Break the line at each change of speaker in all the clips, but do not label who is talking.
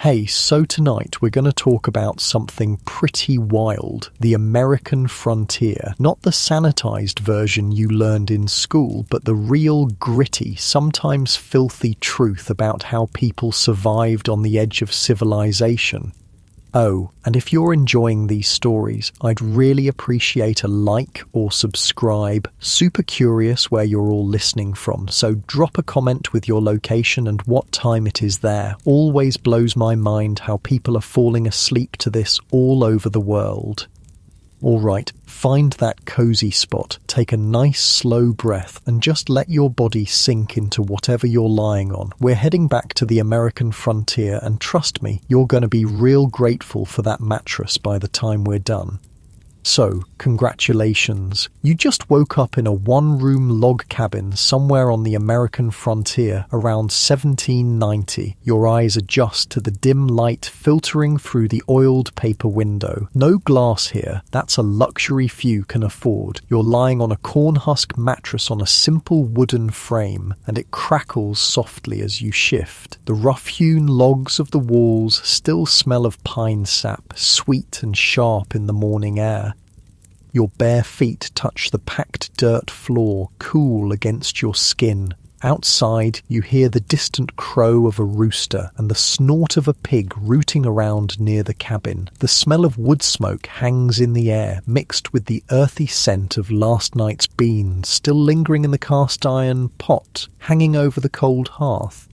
Hey, so tonight we're going to talk about something pretty wild, the American frontier. Not the sanitized version you learned in school, but the real gritty, sometimes filthy truth about how people survived on the edge of civilization. Oh, and if you're enjoying these stories, I'd really appreciate a like or subscribe. Super curious where you're all listening from, so drop a comment with your location and what time it is there. Always blows my mind how people are falling asleep to this all over the world. Alright, find that cozy spot, take a nice slow breath and just let your body sink into whatever you're lying on. We're heading back to the American frontier and trust me, you're going to be real grateful for that mattress by the time we're done. So, congratulations. You just woke up in a one-room log cabin somewhere on the American frontier around 1790. Your eyes adjust to the dim light filtering through the oiled paper window. No glass here, that's a luxury few can afford. You're lying on a corn husk mattress on a simple wooden frame, and it crackles softly as you shift. The rough-hewn logs of the walls still smell of pine sap, sweet and sharp in the morning air. Your bare feet touch the packed dirt floor, cool against your skin. Outside, you hear the distant crow of a rooster and the snort of a pig rooting around near the cabin. The smell of wood smoke hangs in the air, mixed with the earthy scent of last night's beans still lingering in the cast-iron pot hanging over the cold hearth.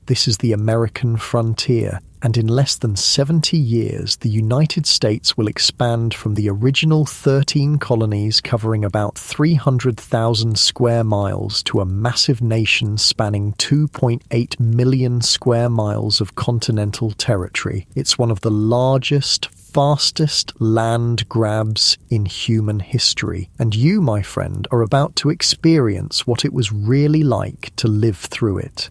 This is the American frontier, and in less than 70 years, the United States will expand from the original 13 colonies covering about 300,000 square miles to a massive nation spanning 2.8 million square miles of continental territory. It's one of the largest, fastest land grabs in human history, and you, my friend, are about to experience what it was really like to live through it.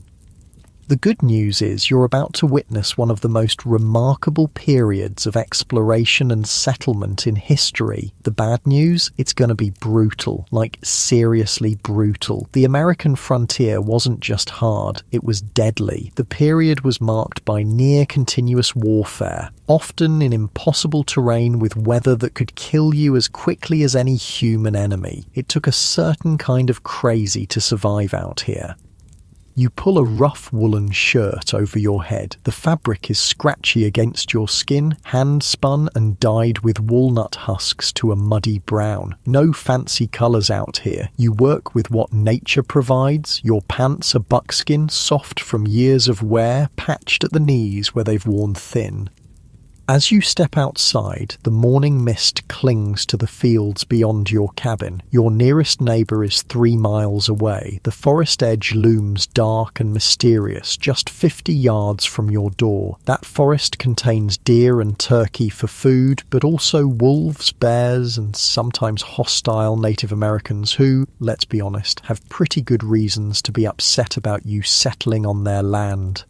The good news is you're about to witness one of the most remarkable periods of exploration and settlement in history. The bad news? It's going to be brutal, like seriously brutal. The American frontier wasn't just hard, it was deadly. The period was marked by near-continuous warfare, often in impossible terrain with weather that could kill you as quickly as any human enemy. It took a certain kind of crazy to survive out here. You pull a rough woolen shirt over your head. The fabric is scratchy against your skin, hand-spun and dyed with walnut husks to a muddy brown. No fancy colours out here. You work with what nature provides. Your pants are buckskin, soft from years of wear, patched at the knees where they've worn thin. As you step outside, the morning mist clings to the fields beyond your cabin. Your nearest neighbour is 3 miles away. The forest edge looms dark and mysterious, just 50 yards from your door. That forest contains deer and turkey for food, but also wolves, bears, and sometimes hostile Native Americans who, let's be honest, have pretty good reasons to be upset about you settling on their land.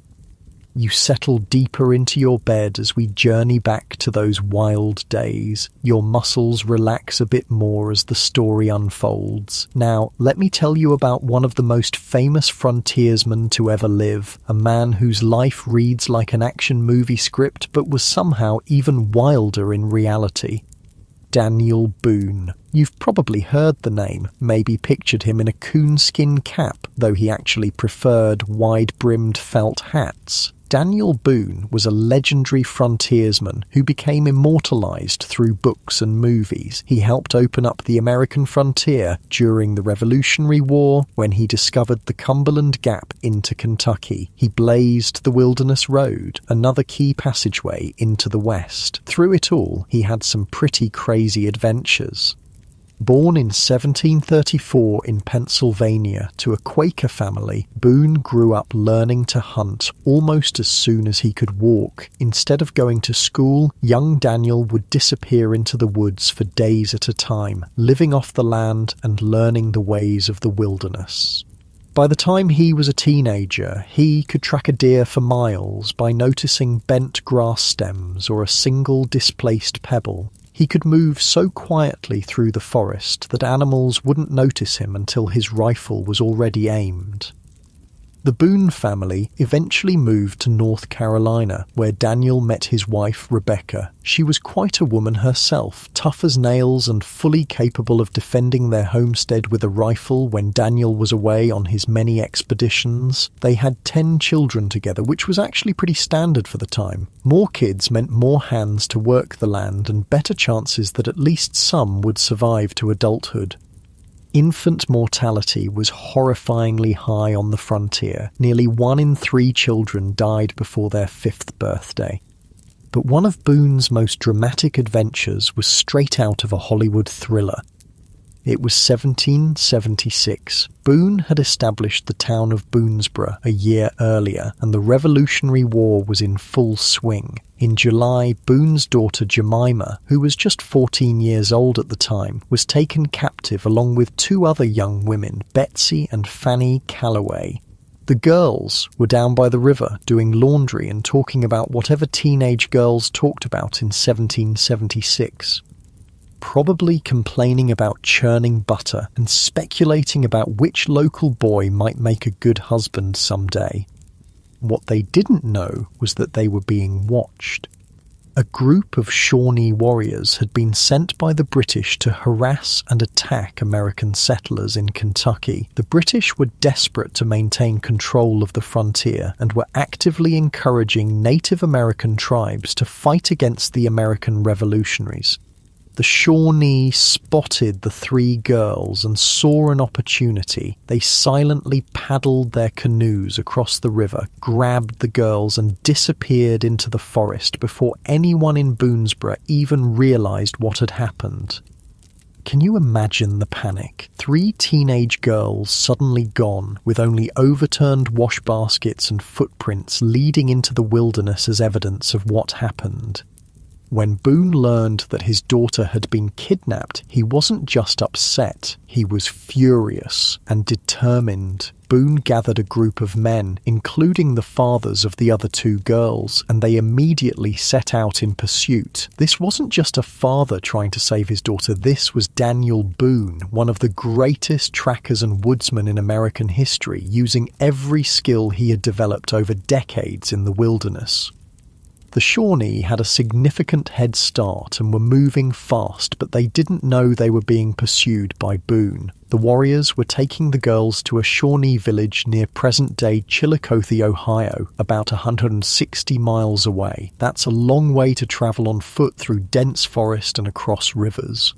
You settle deeper into your bed as we journey back to those wild days. Your muscles relax a bit more as the story unfolds. Now, let me tell you about one of the most famous frontiersmen to ever live, a man whose life reads like an action movie script but was somehow even wilder in reality. Daniel Boone. You've probably heard the name, maybe pictured him in a coonskin cap, though he actually preferred wide-brimmed felt hats. Daniel Boone was a legendary frontiersman who became immortalized through books and movies. He helped open up the American frontier during the Revolutionary War when he discovered the Cumberland Gap into Kentucky. He blazed the Wilderness Road, another key passageway into the West. Through it all, he had some pretty crazy adventures. Born in 1734 in Pennsylvania to a Quaker family, Boone grew up learning to hunt almost as soon as he could walk. Instead of going to school, young Daniel would disappear into the woods for days at a time, living off the land and learning the ways of the wilderness. By the time he was a teenager, he could track a deer for miles by noticing bent grass stems or a single displaced pebble. He could move so quietly through the forest that animals wouldn't notice him until his rifle was already aimed. The Boone family eventually moved to North Carolina, where Daniel met his wife, Rebecca. She was quite a woman herself, tough as nails and fully capable of defending their homestead with a rifle when Daniel was away on his many expeditions. They had 10 children together, which was actually pretty standard for the time. More kids meant more hands to work the land and better chances that at least some would survive to adulthood. Infant mortality was horrifyingly high on the frontier. Nearly 1 in 3 children died before their 5th birthday. But one of Boone's most dramatic adventures was straight out of a Hollywood thriller. It was 1776. Boone had established the town of Boonesborough a year earlier, and the Revolutionary War was in full swing. In July, Boone's daughter Jemima, who was just 14 years old at the time, was taken captive along with 2 other young women, Betsy and Fanny Calloway. The girls were down by the river doing laundry and talking about whatever teenage girls talked about in 1776. Probably complaining about churning butter and speculating about which local boy might make a good husband someday. What they didn't know was that they were being watched. A group of Shawnee warriors had been sent by the British to harass and attack American settlers in Kentucky. The British were desperate to maintain control of the frontier and were actively encouraging Native American tribes to fight against the American revolutionaries. The Shawnee spotted the 3 girls and saw an opportunity. They silently paddled their canoes across the river, grabbed the girls and disappeared into the forest before anyone in Boonesborough even realized what had happened. Can you imagine the panic? 3 teenage girls suddenly gone, with only overturned wash baskets and footprints leading into the wilderness as evidence of what happened. When Boone learned that his daughter had been kidnapped, he wasn't just upset, he was furious and determined. Boone gathered a group of men, including the fathers of the other 2 girls, and they immediately set out in pursuit. This wasn't just a father trying to save his daughter, this was Daniel Boone, one of the greatest trackers and woodsmen in American history, using every skill he had developed over decades in the wilderness. The Shawnee had a significant head start and were moving fast, but they didn't know they were being pursued by Boone. The warriors were taking the girls to a Shawnee village near present-day Chillicothe, Ohio, about 160 miles away. That's a long way to travel on foot through dense forest and across rivers.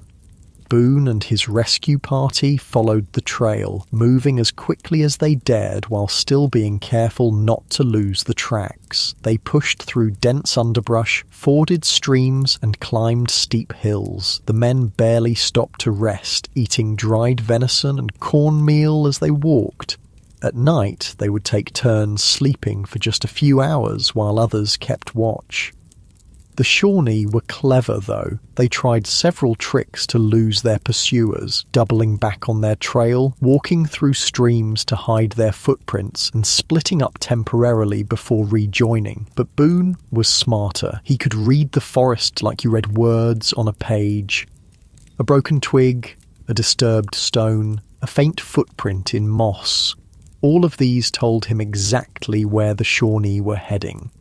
Boone and his rescue party followed the trail, moving as quickly as they dared while still being careful not to lose the tracks. They pushed through dense underbrush, forded streams, and climbed steep hills. The men barely stopped to rest, eating dried venison and cornmeal as they walked. At night, they would take turns sleeping for just a few hours while others kept watch. The Shawnee were clever, though. They tried several tricks to lose their pursuers, doubling back on their trail, walking through streams to hide their footprints, and splitting up temporarily before rejoining. But Boone was smarter. He could read the forest like you read words on a page. A broken twig, a disturbed stone, a faint footprint in moss. All of these told him exactly where the Shawnee were heading.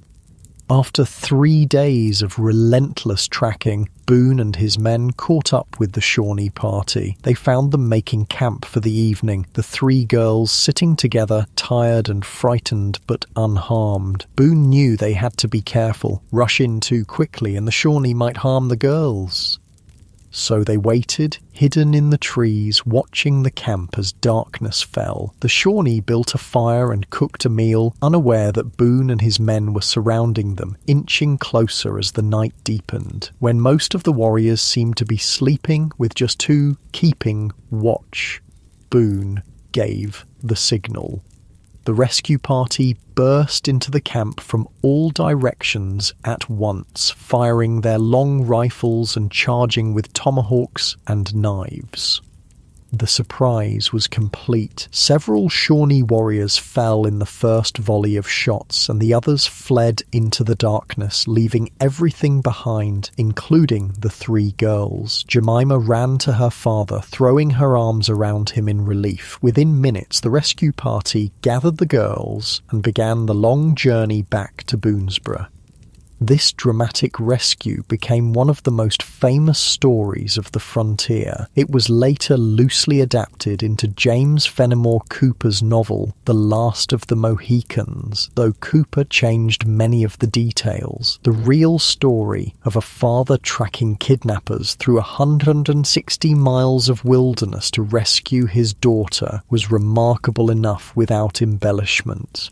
After 3 days of relentless tracking, Boone and his men caught up with the Shawnee party. They found them making camp for the evening, the 3 girls sitting together, tired and frightened but unharmed. Boone knew they had to be careful. Rush in too quickly and the Shawnee might harm the girls. So they waited, hidden in the trees, watching the camp as darkness fell. The Shawnee built a fire and cooked a meal, unaware that Boone and his men were surrounding them, inching closer as the night deepened. When most of the warriors seemed to be sleeping, with just 2 keeping watch, Boone gave the signal. The rescue party burst into the camp from all directions at once, firing their long rifles and charging with tomahawks and knives. The surprise was complete. Several Shawnee warriors fell in the first volley of shots, and the others fled into the darkness, leaving everything behind, including the 3 girls. Jemima ran to her father, throwing her arms around him in relief. Within minutes, the rescue party gathered the girls and began the long journey back to Boonesboro. This dramatic rescue became one of the most famous stories of the frontier. It was later loosely adapted into James Fenimore Cooper's novel, The Last of the Mohicans, though Cooper changed many of the details. The real story of a father tracking kidnappers through 160 miles of wilderness to rescue his daughter was remarkable enough without embellishment.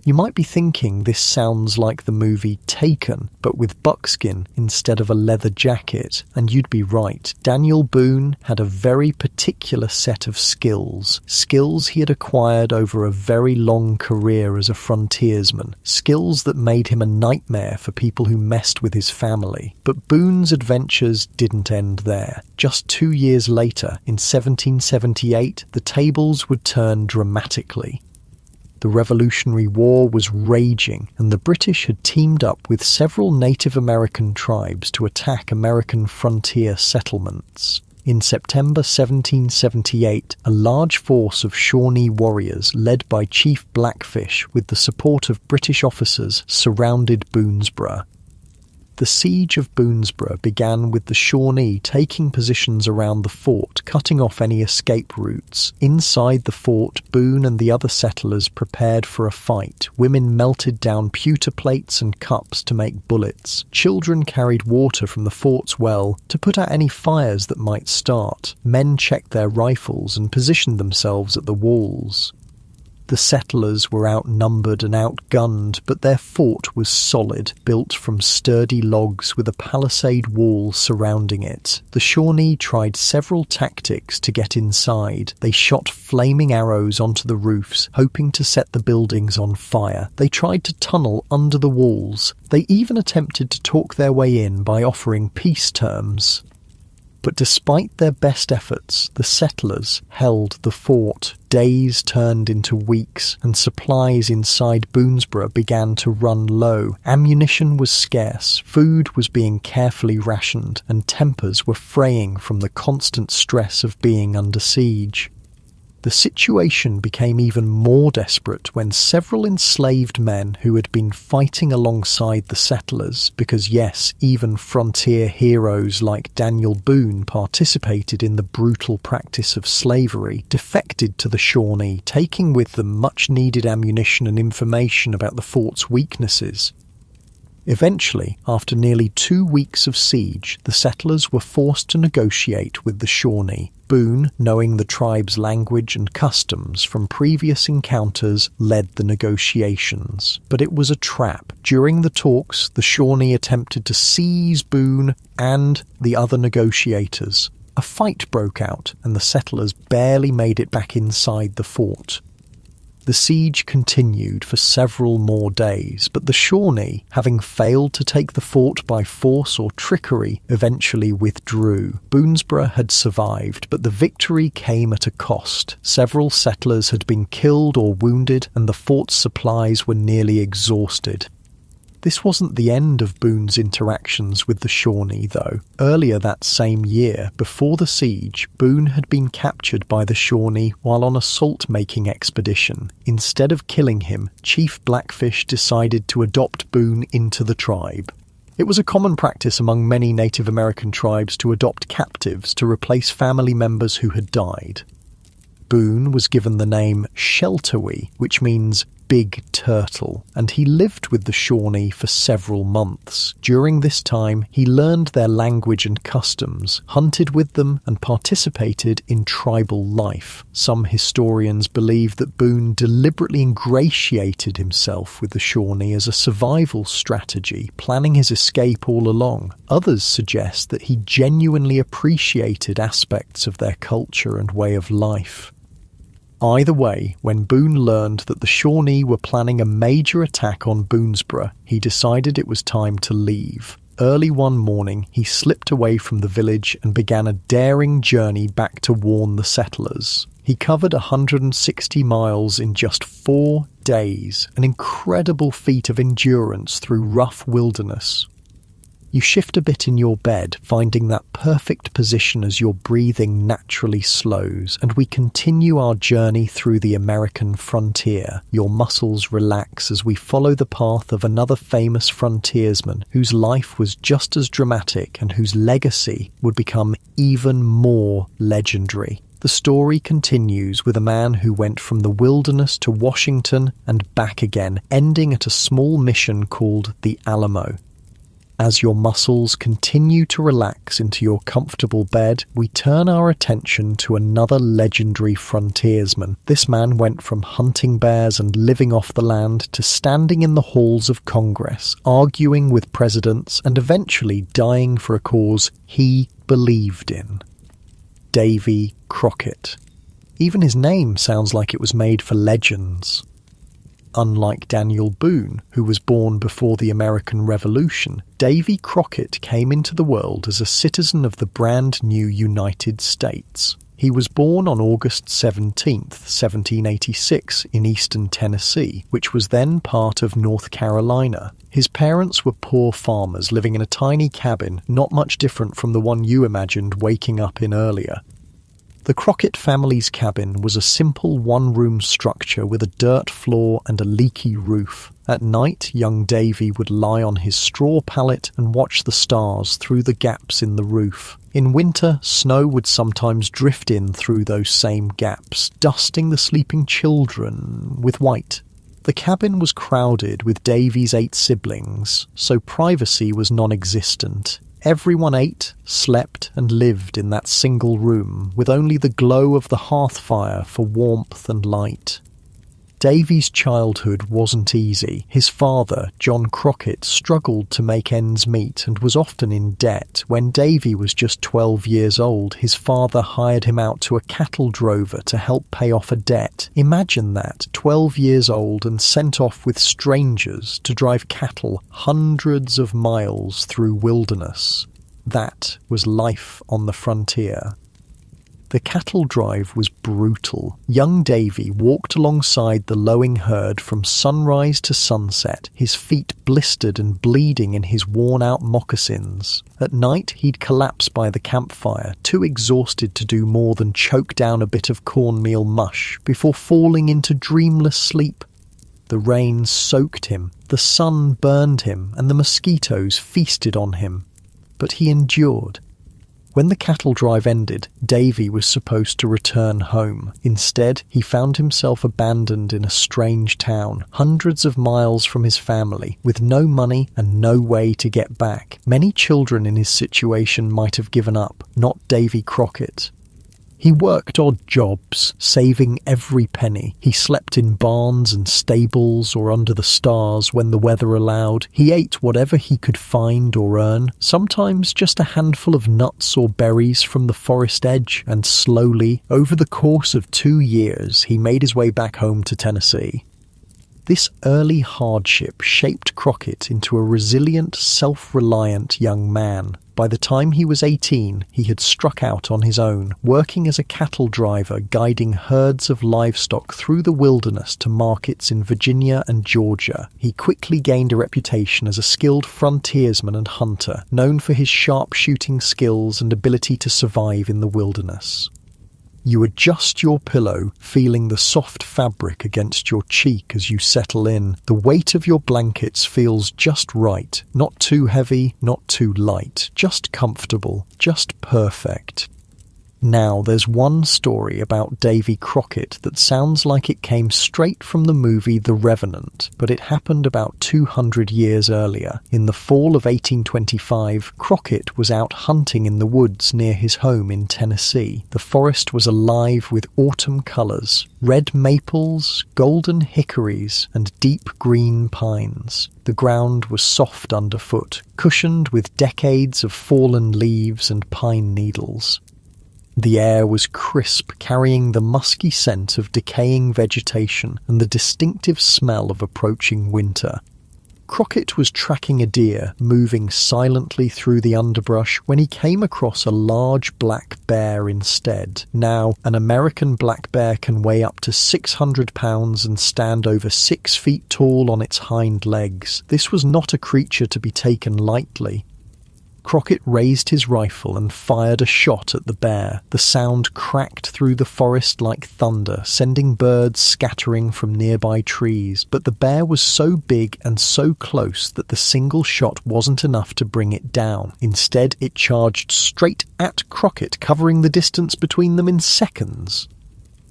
You might be thinking this sounds like the movie Taken, but with buckskin instead of a leather jacket, and you'd be right. Daniel Boone had a very particular set of skills he had acquired over a very long career as a frontiersman, skills that made him a nightmare for people who messed with his family. But Boone's adventures didn't end there. Just 2 years later, in 1778, the tables would turn dramatically. The Revolutionary War was raging, and the British had teamed up with several Native American tribes to attack American frontier settlements. In September 1778, a large force of Shawnee warriors, led by Chief Blackfish with the support of British officers, surrounded Boonesboro. The siege of Boonesboro began with the Shawnee taking positions around the fort, cutting off any escape routes. Inside the fort, Boone and the other settlers prepared for a fight. Women melted down pewter plates and cups to make bullets. Children carried water from the fort's well to put out any fires that might start. Men checked their rifles and positioned themselves at the walls. The settlers were outnumbered and outgunned, but their fort was solid, built from sturdy logs with a palisade wall surrounding it. The Shawnee tried several tactics to get inside. They shot flaming arrows onto the roofs, hoping to set the buildings on fire. They tried to tunnel under the walls. They even attempted to talk their way in by offering peace terms. But despite their best efforts, the settlers held the fort. Days turned into weeks, and supplies inside Boonesboro began to run low. Ammunition was scarce, food was being carefully rationed, and tempers were fraying from the constant stress of being under siege. The situation became even more desperate when several enslaved men who had been fighting alongside the settlers, because yes, even frontier heroes like Daniel Boone participated in the brutal practice of slavery, defected to the Shawnee, taking with them much-needed ammunition and information about the fort's weaknesses. Eventually, after nearly 2 weeks of siege, the settlers were forced to negotiate with the Shawnee. Boone, knowing the tribe's language and customs from previous encounters, led the negotiations. But it was a trap. During the talks, the Shawnee attempted to seize Boone and the other negotiators. A fight broke out, and the settlers barely made it back inside the fort. The siege continued for several more days, but the Shawnee, having failed to take the fort by force or trickery, eventually withdrew. Boonesboro had survived, but the victory came at a cost. Several settlers had been killed or wounded, and the fort's supplies were nearly exhausted. This wasn't the end of Boone's interactions with the Shawnee, though. Earlier that same year, before the siege, Boone had been captured by the Shawnee while on a salt-making expedition. Instead of killing him, Chief Blackfish decided to adopt Boone into the tribe. It was a common practice among many Native American tribes to adopt captives to replace family members who had died. Boone was given the name Sheltowee, which means Big Turtle, and he lived with the Shawnee for several months. During this time, he learned their language and customs, hunted with them, and participated in tribal life. Some historians believe that Boone deliberately ingratiated himself with the Shawnee as a survival strategy, planning his escape all along. Others suggest that he genuinely appreciated aspects of their culture and way of life. Either way, when Boone learned that the Shawnee were planning a major attack on Boonesboro, he decided it was time to leave. early one morning he slipped away from the village and began a daring journey back to warn the settlers. He covered 160 miles in just 4 days, an incredible feat of endurance through rough wilderness. You shift a bit in your bed, finding that perfect position as your breathing naturally slows, and we continue our journey through the American frontier. Your muscles relax as we follow the path of another famous frontiersman whose life was just as dramatic and whose legacy would become even more legendary. The story continues with a man who went from the wilderness to Washington and back again, ending at a small mission called the Alamo. As your muscles continue to relax into your comfortable bed, we turn our attention to another legendary frontiersman. This man went from hunting bears and living off the land to standing in the halls of Congress, arguing with presidents, and eventually dying for a cause he believed in. Davy Crockett. Even his name sounds like it was made for legends. Unlike Daniel Boone, who was born before the American Revolution, Davy Crockett came into the world as a citizen of the brand new United States. He was born on August 17, 1786, in eastern Tennessee, which was then part of North Carolina. His parents were poor farmers living in a tiny cabin, not much different from the one you imagined waking up in earlier. The Crockett family's cabin was a simple one-room structure with a dirt floor and a leaky roof. At night, young Davy would lie on his straw pallet and watch the stars through the gaps in the roof. In winter, snow would sometimes drift in through those same gaps, dusting the sleeping children with white. The cabin was crowded with Davy's 8 siblings, so privacy was non-existent. Everyone ate, slept, and lived in that single room, with only the glow of the hearth fire for warmth and light. Davy's childhood wasn't easy. His father, John Crockett, struggled to make ends meet and was often in debt. When Davy was just 12 years old, his father hired him out to a cattle drover to help pay off a debt. Imagine that, 12 years old and sent off with strangers to drive cattle hundreds of miles through wilderness. That was life on the frontier. The cattle drive was brutal. Young Davy walked alongside the lowing herd from sunrise to sunset, his feet blistered and bleeding in his worn-out moccasins. At night, he'd collapse by the campfire, too exhausted to do more than choke down a bit of cornmeal mush, before falling into dreamless sleep. The rain soaked him, the sun burned him, and the mosquitoes feasted on him. But he endured. When the cattle drive ended, Davy was supposed to return home. Instead, he found himself abandoned in a strange town, hundreds of miles from his family, with no money and no way to get back. Many children in his situation might have given up, not Davy Crockett. He worked odd jobs, saving every penny. He slept in barns and stables or under the stars when the weather allowed. He ate whatever he could find or earn, sometimes just a handful of nuts or berries from the forest edge, and slowly, over the course of 2 years, he made his way back home to Tennessee. This early hardship shaped Crockett into a resilient, self-reliant young man. By the time he was 18, he had struck out on his own, working as a cattle driver, guiding herds of livestock through the wilderness to markets in Virginia and Georgia. He quickly gained a reputation as a skilled frontiersman and hunter, known for his sharpshooting skills and ability to survive in the wilderness. You adjust your pillow, feeling the soft fabric against your cheek as you settle in. The weight of your blankets feels just right, not too heavy, not too light, just comfortable, just perfect. Now, there's one story about Davy Crockett that sounds like it came straight from the movie The Revenant, but it happened about 200 years earlier. In the fall of 1825, Crockett was out hunting in the woods near his home in Tennessee. The forest was alive with autumn colors, red maples, golden hickories, and deep green pines. The ground was soft underfoot, cushioned with decades of fallen leaves and pine needles. The air was crisp, carrying the musky scent of decaying vegetation and the distinctive smell of approaching winter. Crockett was tracking a deer, moving silently through the underbrush, when he came across a large black bear instead. Now, an American black bear can weigh up to 600 pounds and stand over 6 feet tall on its hind legs. This was not a creature to be taken lightly. Crockett raised his rifle and fired a shot at the bear. The sound cracked through the forest like thunder, sending birds scattering from nearby trees. But the bear was so big and so close that the single shot wasn't enough to bring it down. Instead, it charged straight at Crockett, covering the distance between them in seconds.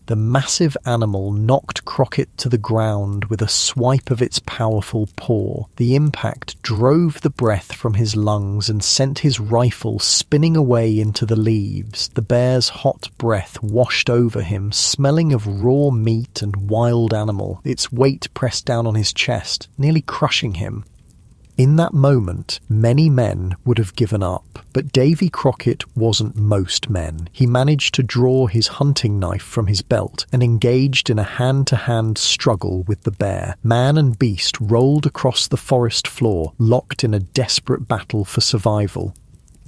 The massive animal knocked Crockett to the ground with a swipe of its powerful paw. The impact drove the breath from his lungs and sent his rifle spinning away into the leaves. The bear's hot breath washed over him, smelling of raw meat and wild animal, its weight pressed down on his chest, nearly crushing him. In that moment, many men would have given up, but Davy Crockett wasn't most men. He managed to draw his hunting knife from his belt and engaged in a hand-to-hand struggle with the bear. Man and beast rolled across the forest floor, locked in a desperate battle for survival.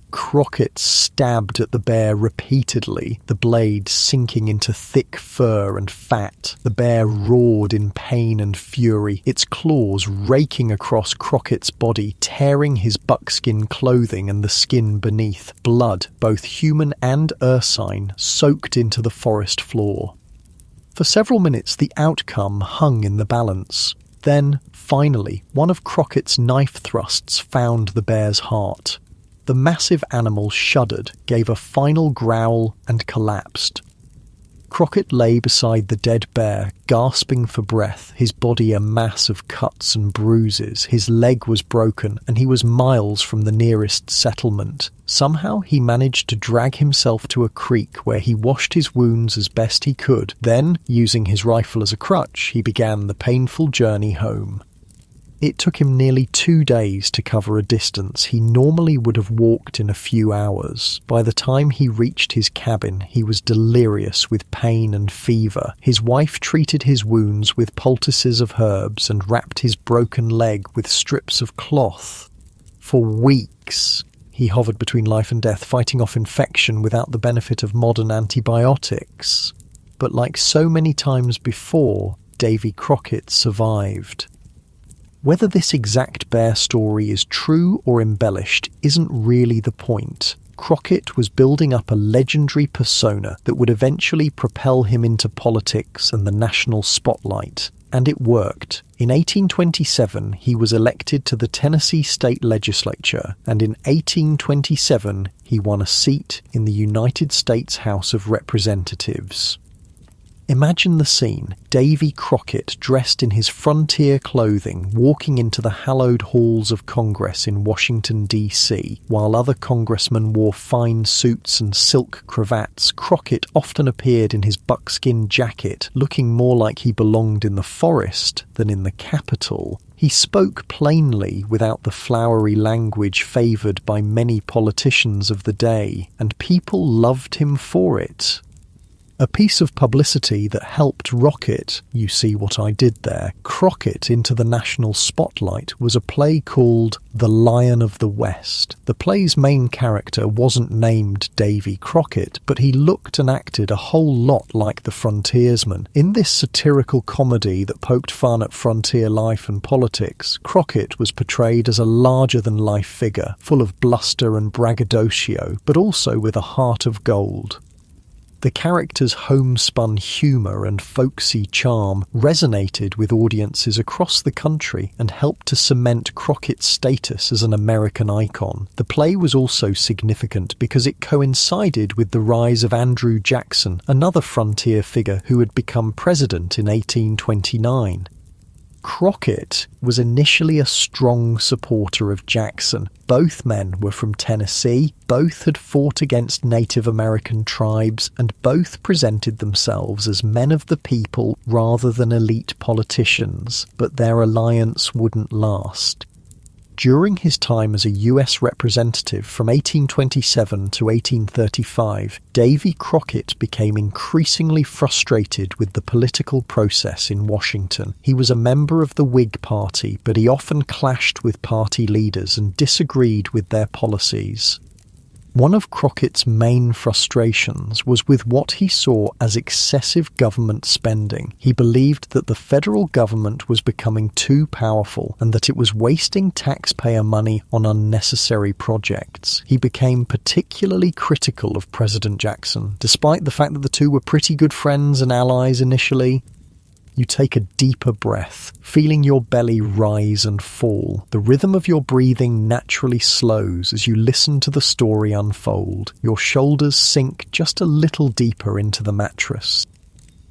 Crockett stabbed at the bear repeatedly, the blade sinking into thick fur and fat. The bear roared in pain and fury, its claws raking across Crockett's body, tearing his buckskin clothing and the skin beneath. Blood, both human and ursine, soaked into the forest floor. For several minutes the outcome hung in the balance. Then, finally, one of Crockett's knife thrusts found the bear's heart. The massive animal shuddered, gave a final growl, and collapsed. Crockett lay beside the dead bear, gasping for breath, his body a mass of cuts and bruises. His leg was broken, and he was miles from the nearest settlement. Somehow he managed to drag himself to a creek where he washed his wounds as best he could. Then, using his rifle as a crutch, he began the painful journey home. It took him nearly 2 days to cover a distance he normally would have walked in a few hours. By the time he reached his cabin, he was delirious with pain and fever. His wife treated his wounds with poultices of herbs and wrapped his broken leg with strips of cloth. For weeks, he hovered between life and death, fighting off infection without the benefit of modern antibiotics. But like so many times before, Davy Crockett survived. Whether this exact bear story is true or embellished isn't really the point. Crockett was building up a legendary persona that would eventually propel him into politics and the national spotlight. And it worked. In 1827, he was elected to the Tennessee state legislature, and in 1827, he won a seat in the United States House of Representatives. Imagine the scene. Davy Crockett, dressed in his frontier clothing, walking into the hallowed halls of Congress in Washington, D.C. While other congressmen wore fine suits and silk cravats, Crockett often appeared in his buckskin jacket, looking more like he belonged in the forest than in the Capitol. He spoke plainly without the flowery language favoured by many politicians of the day, and people loved him for it. A piece of publicity that helped rocket, you see what I did there, Crockett into the national spotlight was a play called The Lion of the West. The play's main character wasn't named Davy Crockett, but he looked and acted a whole lot like the frontiersman. In this satirical comedy that poked fun at frontier life and politics, Crockett was portrayed as a larger-than-life figure, full of bluster and braggadocio, but also with a heart of gold. The character's homespun humour and folksy charm resonated with audiences across the country and helped to cement Crockett's status as an American icon. The play was also significant because it coincided with the rise of Andrew Jackson, another frontier figure who had become president in 1829. Crockett was initially a strong supporter of Jackson. Both men were from Tennessee, both had fought against Native American tribes, and both presented themselves as men of the people rather than elite politicians. But their alliance wouldn't last. During his time as a U.S. representative from 1827 to 1835, Davy Crockett became increasingly frustrated with the political process in Washington. He was a member of the Whig Party, but he often clashed with party leaders and disagreed with their policies. One of Crockett's main frustrations was with what he saw as excessive government spending. He believed that the federal government was becoming too powerful and that it was wasting taxpayer money on unnecessary projects. He became particularly critical of President Jackson, despite the fact that the two were pretty good friends and allies initially. You take a deeper breath, feeling your belly rise and fall. The rhythm of your breathing naturally slows as you listen to the story unfold. Your shoulders sink just a little deeper into the mattress.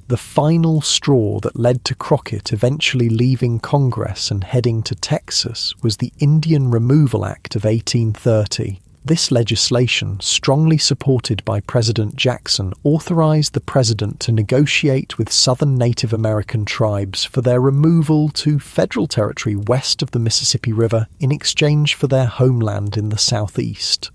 The final straw that led to Crockett eventually leaving Congress and heading to Texas was the Indian Removal Act of 1830. This legislation, strongly supported by President Jackson, authorized the president to negotiate with southern Native American tribes for their removal to federal territory west of the Mississippi River in exchange for their homeland in the southeast.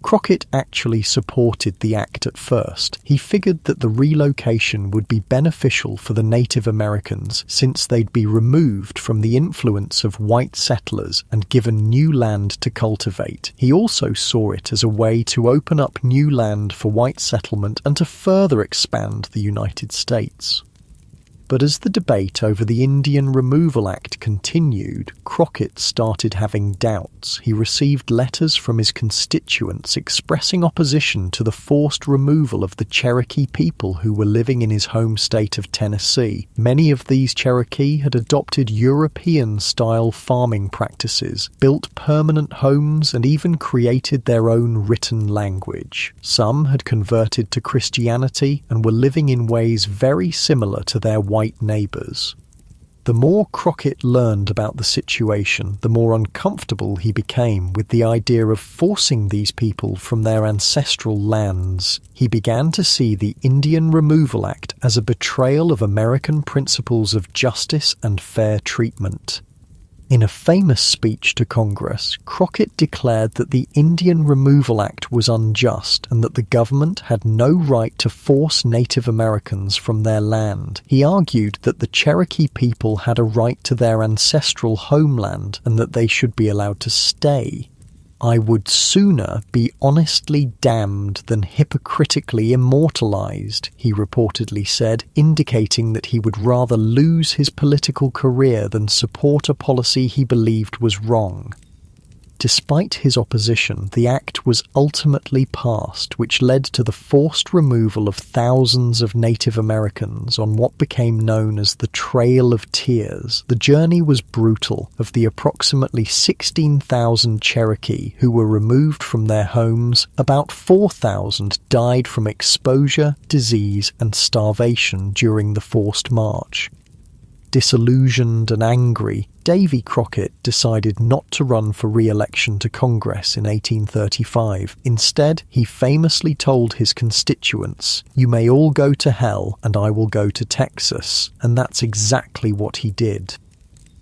Crockett actually supported the act at first. He figured that the relocation would be beneficial for the Native Americans since they'd be removed from the influence of white settlers and given new land to cultivate. He also saw it as a way to open up new land for white settlement and to further expand the United States. But as the debate over the Indian Removal Act continued, Crockett started having doubts. He received letters from his constituents expressing opposition to the forced removal of the Cherokee people who were living in his home state of Tennessee. Many of these Cherokee had adopted European-style farming practices, built permanent homes, and even created their own written language. Some had converted to Christianity and were living in ways very similar to their white neighbours. The more Crockett learned about the situation, the more uncomfortable he became with the idea of forcing these people from their ancestral lands. He began to see the Indian Removal Act as a betrayal of American principles of justice and fair treatment. In a famous speech to Congress, Crockett declared that the Indian Removal Act was unjust and that the government had no right to force Native Americans from their land. He argued that the Cherokee people had a right to their ancestral homeland and that they should be allowed to stay. "I would sooner be honestly damned than hypocritically immortalized," he reportedly said, indicating that he would rather lose his political career than support a policy he believed was wrong. Despite his opposition, the act was ultimately passed, which led to the forced removal of thousands of Native Americans on what became known as the Trail of Tears. The journey was brutal. Of the approximately 16,000 Cherokee who were removed from their homes, about 4,000 died from exposure, disease, and starvation during the forced march. Disillusioned and angry, Davy Crockett decided not to run for re-election to Congress in 1835. Instead, he famously told his constituents, "You may all go to hell and I will go to Texas," and that's exactly what he did.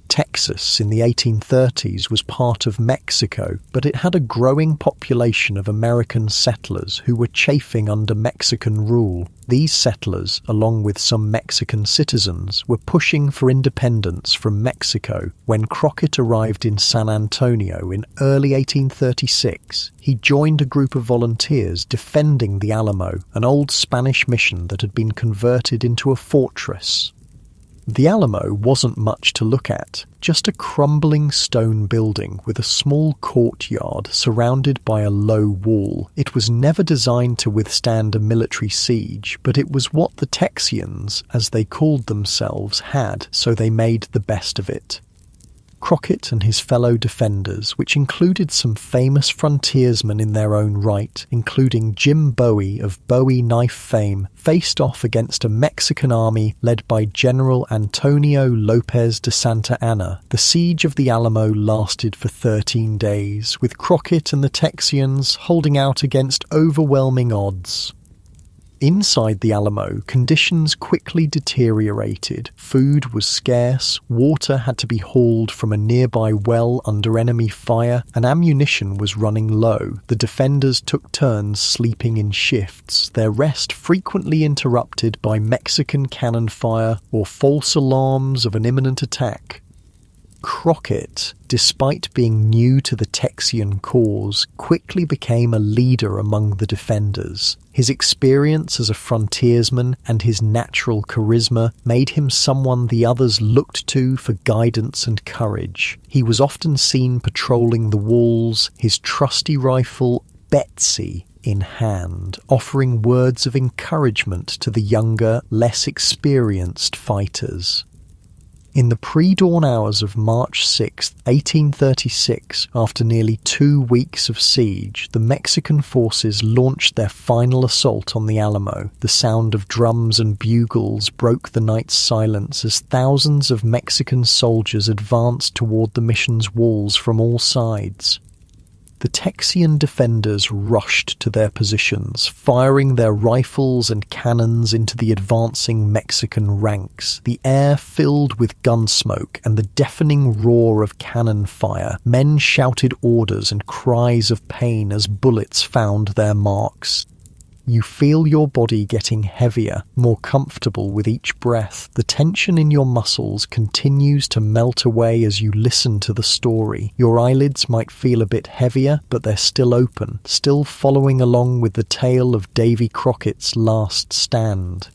Texas in the 1830s was part of Mexico, but it had a growing population of American settlers who were chafing under Mexican rule. These settlers, along with some Mexican citizens, were pushing for independence from Mexico. When Crockett arrived in San Antonio in early 1836, he joined a group of volunteers defending the Alamo, an old Spanish mission that had been converted into a fortress. The Alamo wasn't much to look at, just a crumbling stone building with a small courtyard surrounded by a low wall. It was never designed to withstand a military siege, but it was what the Texians, as they called themselves, had, so they made the best of it. Crockett and his fellow defenders, which included some famous frontiersmen in their own right, including Jim Bowie of Bowie knife fame, faced off against a Mexican army led by General Antonio Lopez de Santa Anna. The siege of the Alamo lasted for 13 days, with Crockett and the Texians holding out against overwhelming odds. Inside the Alamo, conditions quickly deteriorated. Food was scarce, water had to be hauled from a nearby well under enemy fire, and ammunition was running low. The defenders took turns sleeping in shifts, their rest frequently interrupted by Mexican cannon fire or false alarms of an imminent attack. Crockett, despite being new to the Texian cause, quickly became a leader among the defenders. His experience as a frontiersman and his natural charisma made him someone the others looked to for guidance and courage. He was often seen patrolling the walls, his trusty rifle, Betsy, in hand, offering words of encouragement to the younger, less experienced fighters. In the pre-dawn hours of March 6, 1836, after nearly 2 weeks of siege, the Mexican forces launched their final assault on the Alamo. The sound of drums and bugles broke the night's silence as thousands of Mexican soldiers advanced toward the mission's walls from all sides. The Texian defenders rushed to their positions, firing their rifles and cannons into the advancing Mexican ranks. The air filled with gun smoke and the deafening roar of cannon fire. Men shouted orders and cries of pain as bullets found their marks. You feel your body getting heavier, more comfortable with each breath. The tension in your muscles continues to melt away as you listen to the story. Your eyelids might feel a bit heavier, but they're still open, still following along with the tale of Davy Crockett's last stand.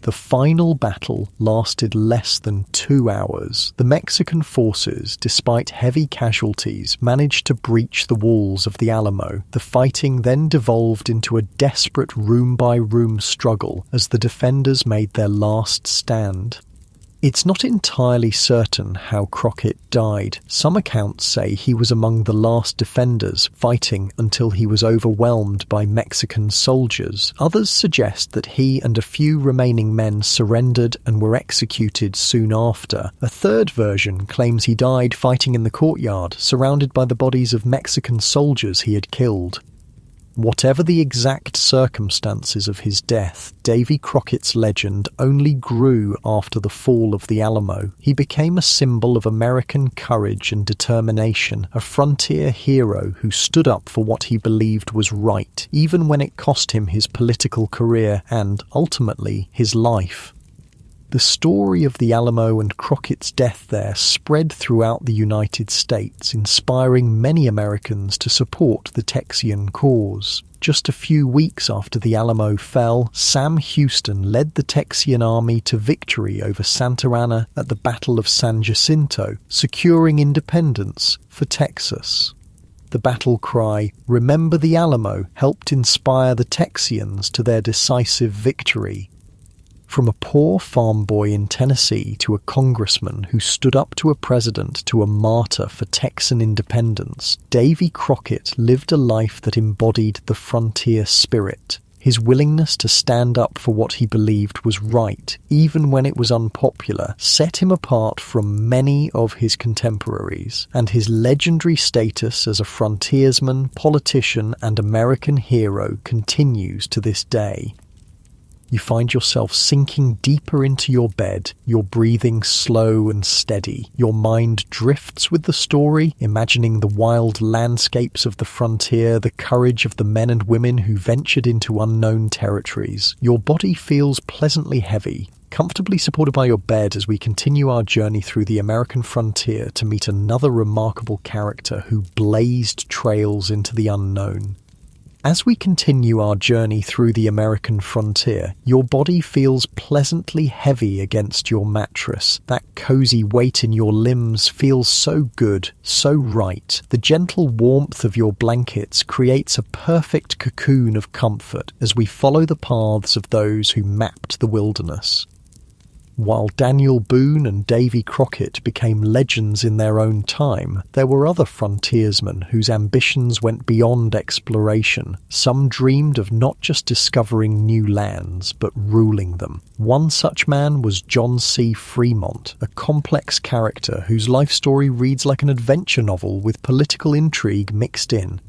The final battle lasted less than 2 hours. The Mexican forces, despite heavy casualties, managed to breach the walls of the Alamo. The fighting then devolved into a desperate room-by-room struggle as the defenders made their last stand. It's not entirely certain how Crockett died. Some accounts say he was among the last defenders, fighting until he was overwhelmed by Mexican soldiers. Others suggest that he and a few remaining men surrendered and were executed soon after. A third version claims he died fighting in the courtyard, surrounded by the bodies of Mexican soldiers he had killed. Whatever the exact circumstances of his death, Davy Crockett's legend only grew after the fall of the Alamo. He became a symbol of American courage and determination, a frontier hero who stood up for what he believed was right, even when it cost him his political career and, ultimately, his life. The story of the Alamo and Crockett's death there spread throughout the United States, inspiring many Americans to support the Texian cause. Just a few weeks after the Alamo fell, Sam Houston led the Texian army to victory over Santa Anna at the Battle of San Jacinto, securing independence for Texas. The battle cry, "Remember the Alamo," helped inspire the Texians to their decisive victory. From a poor farm boy in Tennessee to a congressman who stood up to a president to a martyr for Texan independence, Davy Crockett lived a life that embodied the frontier spirit. His willingness to stand up for what he believed was right, even when it was unpopular, set him apart from many of his contemporaries, and his legendary status as a frontiersman, politician, and American hero continues to this day. You find yourself sinking deeper into your bed, your breathing slow and steady. Your mind drifts with the story, imagining the wild landscapes of the frontier, the courage of the men and women who ventured into unknown territories. Your body feels pleasantly heavy, comfortably supported by your bed as we continue our journey through the American frontier to meet another remarkable character who blazed trails into the unknown. As we continue our journey through the American frontier, your body feels pleasantly heavy against your mattress. That cozy weight in your limbs feels so good, so right. The gentle warmth of your blankets creates a perfect cocoon of comfort as we follow the paths of those who mapped the wilderness. While Daniel Boone and Davy Crockett became legends in their own time, there were other frontiersmen whose ambitions went beyond exploration. Some dreamed of not just discovering new lands, but ruling them. One such man was John C. Fremont, a complex character whose life story reads like an adventure novel with political intrigue mixed in.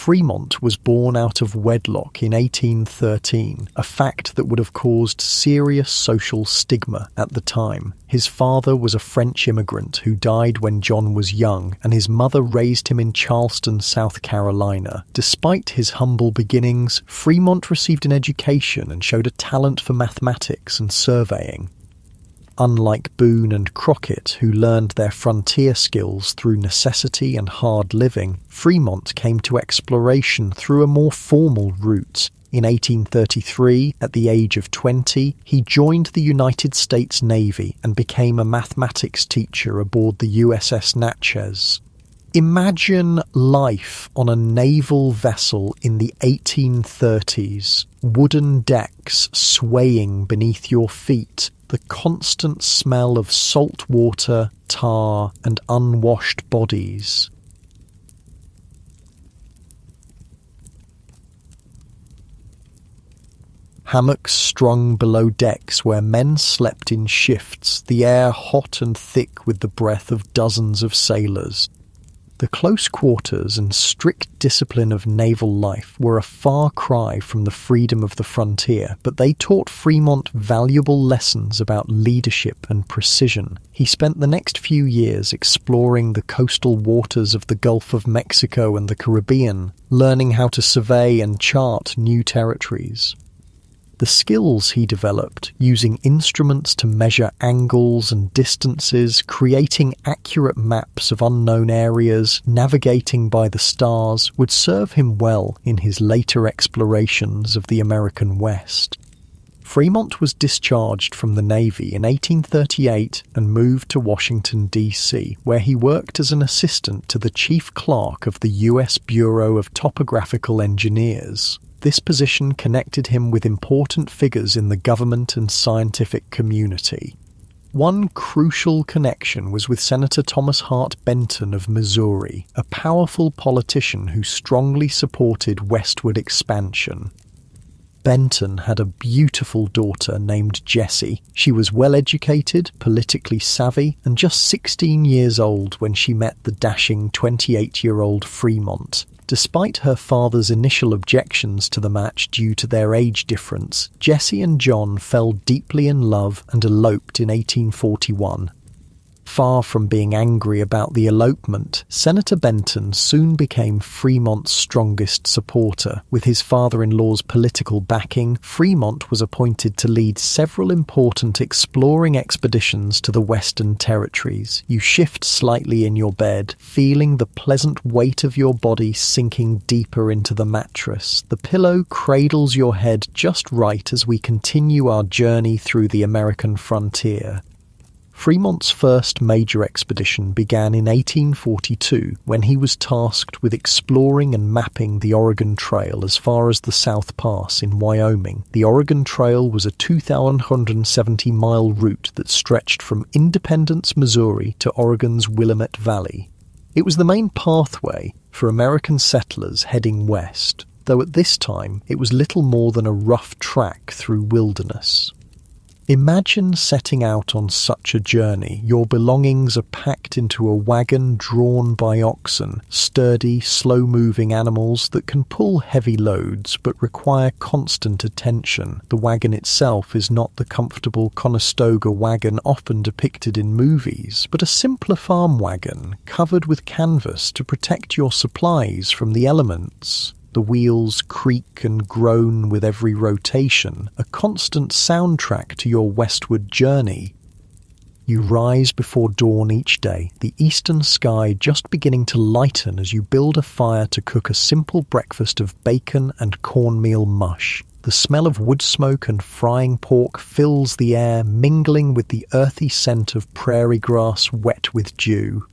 Fremont was born out of wedlock in 1813, a fact that would have caused serious social stigma at the time. His father was a French immigrant who died when John was young, and his mother raised him in Charleston, South Carolina. Despite his humble beginnings, Fremont received an education and showed a talent for mathematics and surveying. Unlike Boone and Crockett, who learned their frontier skills through necessity and hard living, Fremont came to exploration through a more formal route. In 1833, at the age of 20, he joined the United States Navy and became a mathematics teacher aboard the USS Natchez. Imagine life on a naval vessel in the 1830s, wooden decks swaying beneath your feet, the constant smell of salt water, tar, and unwashed bodies. Hammocks strung below decks where men slept in shifts, the air hot and thick with the breath of dozens of sailors. The close quarters and strict discipline of naval life were a far cry from the freedom of the frontier, but they taught Fremont valuable lessons about leadership and precision. He spent the next few years exploring the coastal waters of the Gulf of Mexico and the Caribbean, learning how to survey and chart new territories. The skills he developed, using instruments to measure angles and distances, creating accurate maps of unknown areas, navigating by the stars, would serve him well in his later explorations of the American West. Fremont was discharged from the Navy in 1838 and moved to Washington, D.C., where he worked as an assistant to the chief clerk of the U.S. Bureau of Topographical Engineers. This position connected him with important figures in the government and scientific community. One crucial connection was with Senator Thomas Hart Benton of Missouri, a powerful politician who strongly supported westward expansion. Benton had a beautiful daughter named Jessie. She was well-educated, politically savvy, and just 16 years old when she met the dashing 28-year-old Fremont. Despite her father's initial objections to the match due to their age difference, Jessie and John fell deeply in love and eloped in 1841. Far from being angry about the elopement, Senator Benton soon became Fremont's strongest supporter. With his father-in-law's political backing, Fremont was appointed to lead several important exploring expeditions to the Western Territories. You shift slightly in your bed, feeling the pleasant weight of your body sinking deeper into the mattress. The pillow cradles your head just right as we continue our journey through the American frontier. Fremont's first major expedition began in 1842 when he was tasked with exploring and mapping the Oregon Trail as far as the South Pass in Wyoming. The Oregon Trail was a 2,170-mile route that stretched from Independence, Missouri to Oregon's Willamette Valley. It was the main pathway for American settlers heading west, though at this time it was little more than a rough track through wilderness. Imagine setting out on such a journey. Your belongings are packed into a wagon drawn by oxen, sturdy, slow-moving animals that can pull heavy loads but require constant attention. The wagon itself is not the comfortable Conestoga wagon often depicted in movies, but a simpler farm wagon covered with canvas to protect your supplies from the elements. The wheels creak and groan with every rotation, a constant soundtrack to your westward journey. You rise before dawn each day, the eastern sky just beginning to lighten as you build a fire to cook a simple breakfast of bacon and cornmeal mush. The smell of wood smoke and frying pork fills the air, mingling with the earthy scent of prairie grass wet with dew.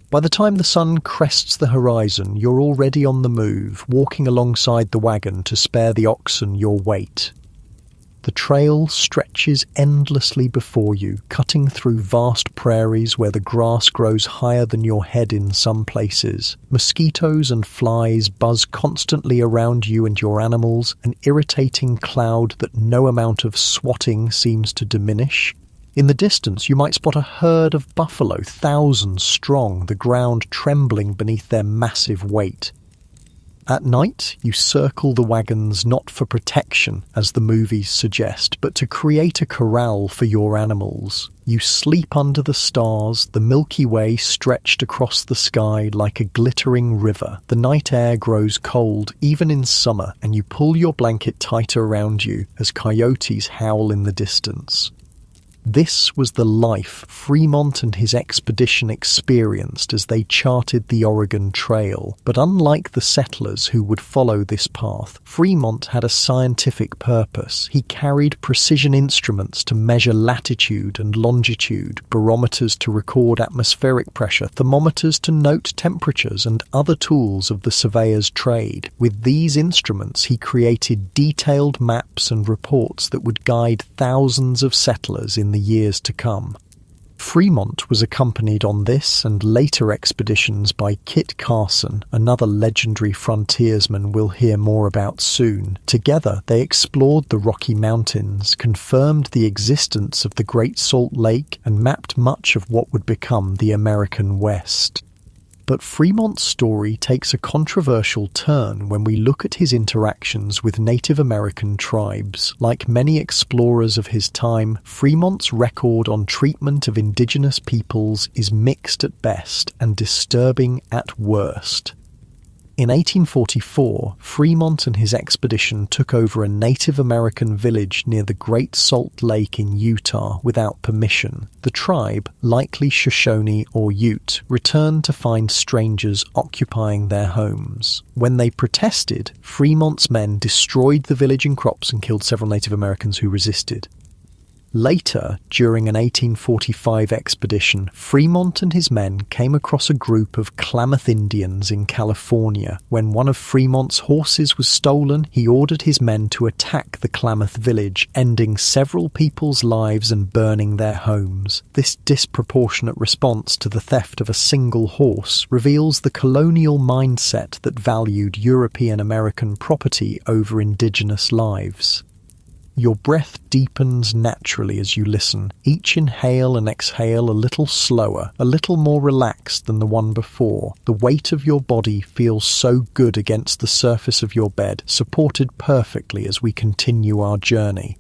By the time the sun crests the horizon, you're already on the move, walking alongside the wagon to spare the oxen your weight. The trail stretches endlessly before you, cutting through vast prairies where the grass grows higher than your head in some places. Mosquitoes and flies buzz constantly around you and your animals, an irritating cloud that no amount of swatting seems to diminish. In the distance, you might spot a herd of buffalo, thousands strong, the ground trembling beneath their massive weight. At night, you circle the wagons not for protection, as the movies suggest, but to create a corral for your animals. You sleep under the stars, the Milky Way stretched across the sky like a glittering river. The night air grows cold, even in summer, and you pull your blanket tighter around you as coyotes howl in the distance. This was the life Fremont and his expedition experienced as they charted the Oregon Trail. But unlike the settlers who would follow this path, Fremont had a scientific purpose. He carried precision instruments to measure latitude and longitude, barometers to record atmospheric pressure, thermometers to note temperatures, and other tools of the surveyor's trade. With these instruments, he created detailed maps and reports that would guide thousands of settlers in the years to come. Fremont was accompanied on this and later expeditions by Kit Carson, another legendary frontiersman we'll hear more about soon. Together, they explored the Rocky Mountains, confirmed the existence of the Great Salt Lake, and mapped much of what would become the American West. But Fremont's story takes a controversial turn when we look at his interactions with Native American tribes. Like many explorers of his time, Fremont's record on treatment of indigenous peoples is mixed at best and disturbing at worst. In 1844, Fremont and his expedition took over a Native American village near the Great Salt Lake in Utah without permission. The tribe, likely Shoshone or Ute, returned to find strangers occupying their homes. When they protested, Fremont's men destroyed the village and crops and killed several Native Americans who resisted. Later, during an 1845 expedition, Fremont and his men came across a group of Klamath Indians in California. When one of Fremont's horses was stolen, he ordered his men to attack the Klamath village, ending several people's lives and burning their homes. This disproportionate response to the theft of a single horse reveals the colonial mindset that valued European American property over indigenous lives. Your breath deepens naturally as you listen. Each inhale and exhale a little slower, a little more relaxed than the one before. The weight of your body feels so good against the surface of your bed, supported perfectly as we continue our journey.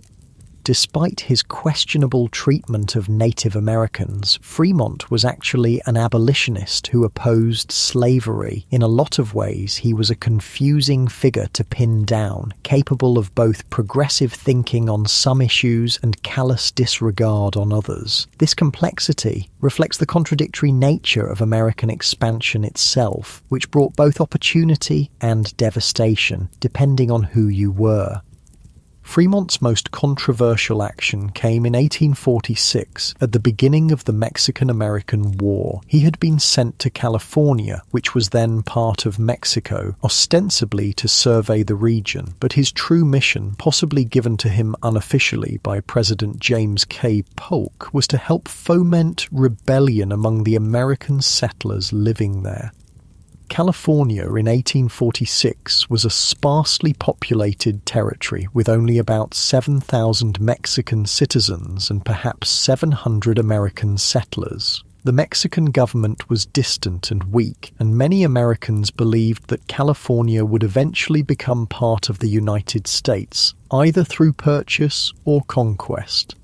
Despite his questionable treatment of Native Americans, Fremont was actually an abolitionist who opposed slavery. In a lot of ways, he was a confusing figure to pin down, capable of both progressive thinking on some issues and callous disregard on others. This complexity reflects the contradictory nature of American expansion itself, which brought both opportunity and devastation, depending on who you were. Fremont's most controversial action came in 1846, at the beginning of the Mexican-American War. He had been sent to California, which was then part of Mexico, ostensibly to survey the region, but his true mission, possibly given to him unofficially by President James K. Polk, was to help foment rebellion among the American settlers living there. California in 1846 was a sparsely populated territory with only about 7,000 Mexican citizens and perhaps 700 American settlers. The Mexican government was distant and weak, and many Americans believed that California would eventually become part of the United States, either through purchase or conquest.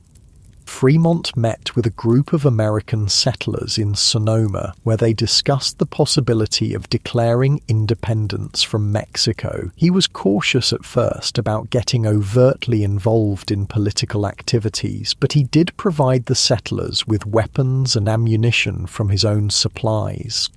Fremont met with a group of American settlers in Sonoma, where they discussed the possibility of declaring independence from Mexico. He was cautious at first about getting overtly involved in political activities, but he did provide the settlers with weapons and ammunition from his own supplies.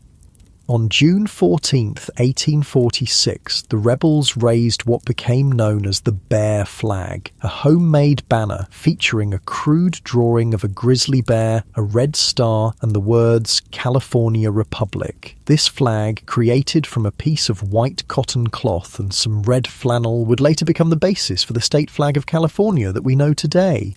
On June 14, 1846, the rebels raised what became known as the Bear Flag, a homemade banner featuring a crude drawing of a grizzly bear, a red star, and the words California Republic. This flag, created from a piece of white cotton cloth and some red flannel, would later become the basis for the state flag of California that we know today.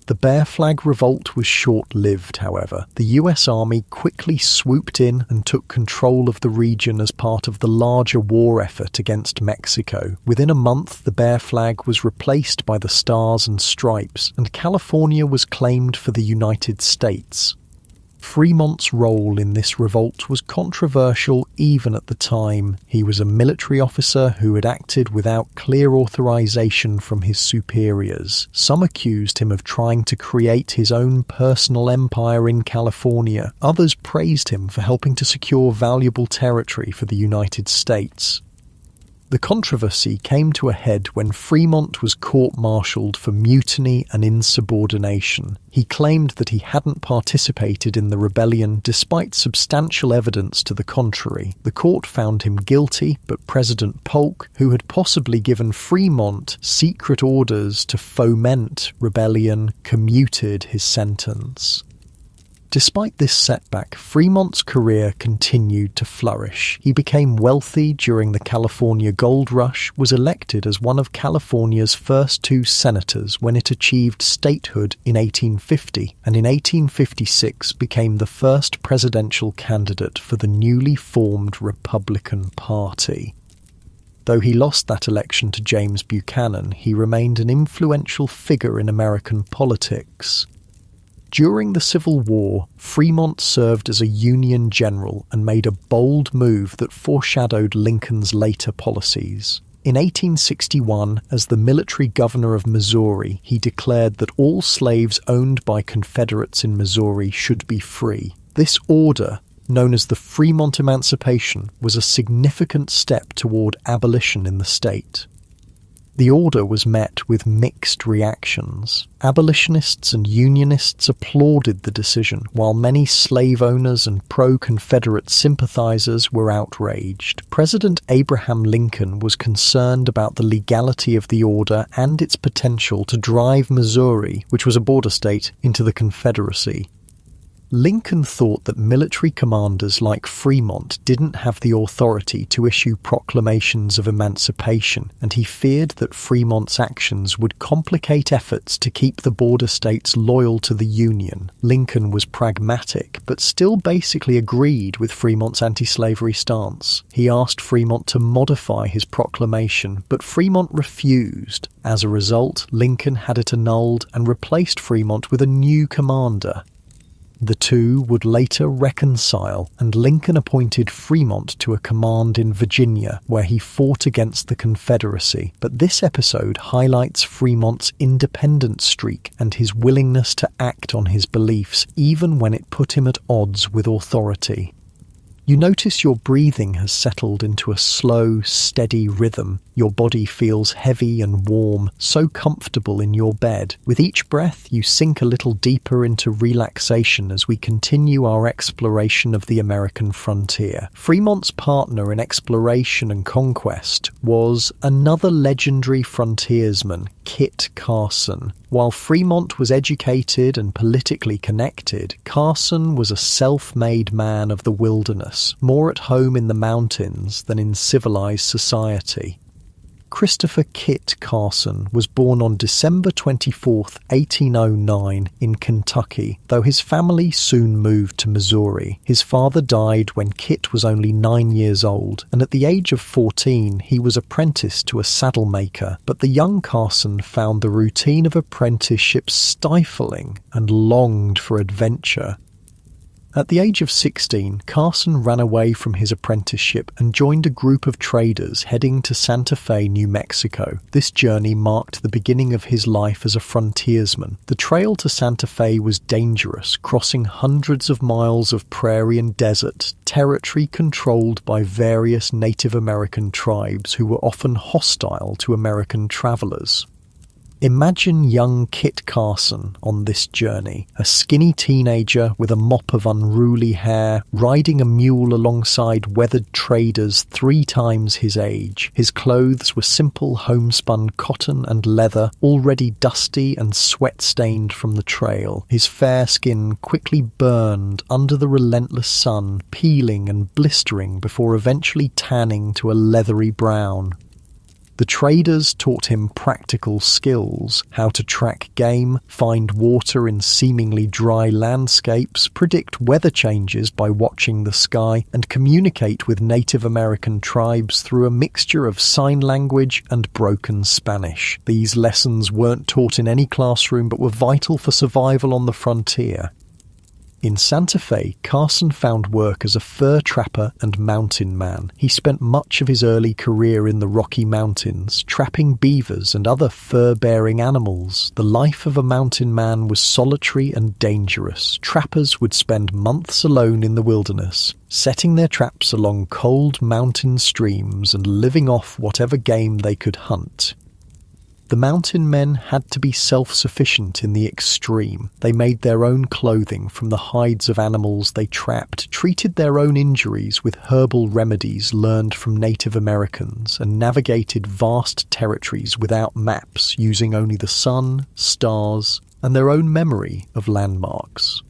The Bear Flag revolt was short-lived, however. The US Army quickly swooped in and took control of the region as part of the larger war effort against Mexico. Within a month, the Bear Flag was replaced by the Stars and Stripes, and California was claimed for the United States. Fremont's role in this revolt was controversial even at the time. He was a military officer who had acted without clear authorization from his superiors. Some accused him of trying to create his own personal empire in California. Others praised him for helping to secure valuable territory for the United States. The controversy came to a head when Fremont was court-martialed for mutiny and insubordination. He claimed that he hadn't participated in the rebellion despite substantial evidence to the contrary. The court found him guilty, but President Polk, who had possibly given Fremont secret orders to foment rebellion, commuted his sentence. Despite this setback, Fremont's career continued to flourish. He became wealthy during the California Gold Rush, was elected as one of California's first 2 senators when it achieved statehood in 1850, and in 1856 became the first presidential candidate for the newly formed Republican Party. Though he lost that election to James Buchanan, he remained an influential figure in American politics. During the Civil War, Fremont served as a Union general and made a bold move that foreshadowed Lincoln's later policies. In 1861, as the military governor of Missouri, he declared that all slaves owned by Confederates in Missouri should be free. This order, known as the Fremont Emancipation, was a significant step toward abolition in the state. The order was met with mixed reactions. Abolitionists and Unionists applauded the decision, while many slave owners and pro-Confederate sympathizers were outraged. President Abraham Lincoln was concerned about the legality of the order and its potential to drive Missouri, which was a border state, into the Confederacy. Lincoln thought that military commanders like Fremont didn't have the authority to issue proclamations of emancipation, and he feared that Fremont's actions would complicate efforts to keep the border states loyal to the Union. Lincoln was pragmatic, but still basically agreed with Fremont's anti-slavery stance. He asked Fremont to modify his proclamation, but Fremont refused. As a result, Lincoln had it annulled and replaced Fremont with a new commander. The two would later reconcile, and Lincoln appointed Fremont to a command in Virginia, where he fought against the Confederacy. But this episode highlights Fremont's independent streak and his willingness to act on his beliefs, even when it put him at odds with authority. You notice your breathing has settled into a slow, steady rhythm. Your body feels heavy and warm, so comfortable in your bed. With each breath, you sink a little deeper into relaxation as we continue our exploration of the American frontier. Fremont's partner in exploration and conquest was another legendary frontiersman, Kit Carson. While Fremont was educated and politically connected, Carson was a self-made man of the wilderness, more at home in the mountains than in civilized society. Christopher Kit Carson was born on December 24, 1809 in Kentucky, though his family soon moved to Missouri. His father died when Kit was only 9 years old, and at the age of 14 he was apprenticed to a saddle maker, but the young Carson found the routine of apprenticeship stifling and longed for adventure. At the age of 16, Carson ran away from his apprenticeship and joined a group of traders heading to Santa Fe, New Mexico. This journey marked the beginning of his life as a frontiersman. The trail to Santa Fe was dangerous, crossing hundreds of miles of prairie and desert, territory controlled by various Native American tribes who were often hostile to American travelers. Imagine young Kit Carson on this journey, a skinny teenager with a mop of unruly hair, riding a mule alongside weathered traders 3 times his age. His clothes were simple homespun cotton and leather, already dusty and sweat-stained from the trail. His fair skin quickly burned under the relentless sun, peeling and blistering before eventually tanning to a leathery brown. The traders taught him practical skills, how to track game, find water in seemingly dry landscapes, predict weather changes by watching the sky, and communicate with Native American tribes through a mixture of sign language and broken Spanish. These lessons weren't taught in any classroom but were vital for survival on the frontier. In Santa Fe, Carson found work as a fur trapper and mountain man. He spent much of his early career in the Rocky Mountains, trapping beavers and other fur-bearing animals. The life of a mountain man was solitary and dangerous. Trappers would spend months alone in the wilderness, setting their traps along cold mountain streams and living off whatever game they could hunt. The mountain men had to be self-sufficient in the extreme. They made their own clothing from the hides of animals they trapped, treated their own injuries with herbal remedies learned from Native Americans, and navigated vast territories without maps, using only the sun, stars, and their own memory of landmarks.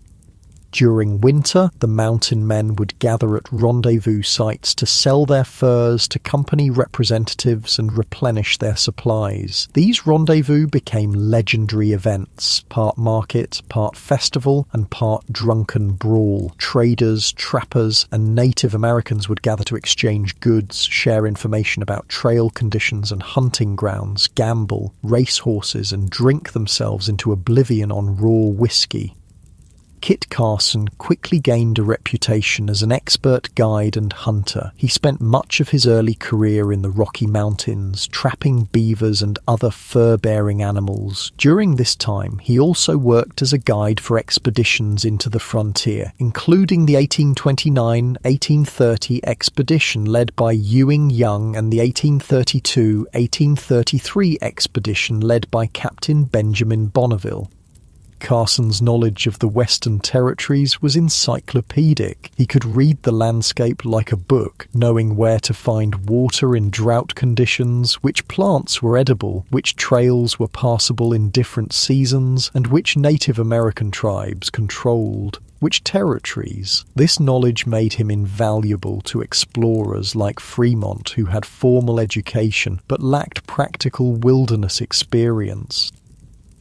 During winter, the mountain men would gather at rendezvous sites to sell their furs to company representatives and replenish their supplies. These rendezvous became legendary events, part market, part festival, and part drunken brawl. Traders, trappers, and Native Americans would gather to exchange goods, share information about trail conditions and hunting grounds, gamble, race horses, and drink themselves into oblivion on raw whiskey. Kit Carson quickly gained a reputation as an expert guide and hunter. He spent much of his early career in the Rocky Mountains, trapping beavers and other fur-bearing animals. During this time, he also worked as a guide for expeditions into the frontier, including the 1829-1830 expedition led by Ewing Young and the 1832-1833 expedition led by Captain Benjamin Bonneville. Carson's knowledge of the Western Territories was encyclopedic. He could read the landscape like a book, knowing where to find water in drought conditions, which plants were edible, which trails were passable in different seasons, and which Native American tribes controlled which territories. This knowledge made him invaluable to explorers like Fremont, who had formal education but lacked practical wilderness experience.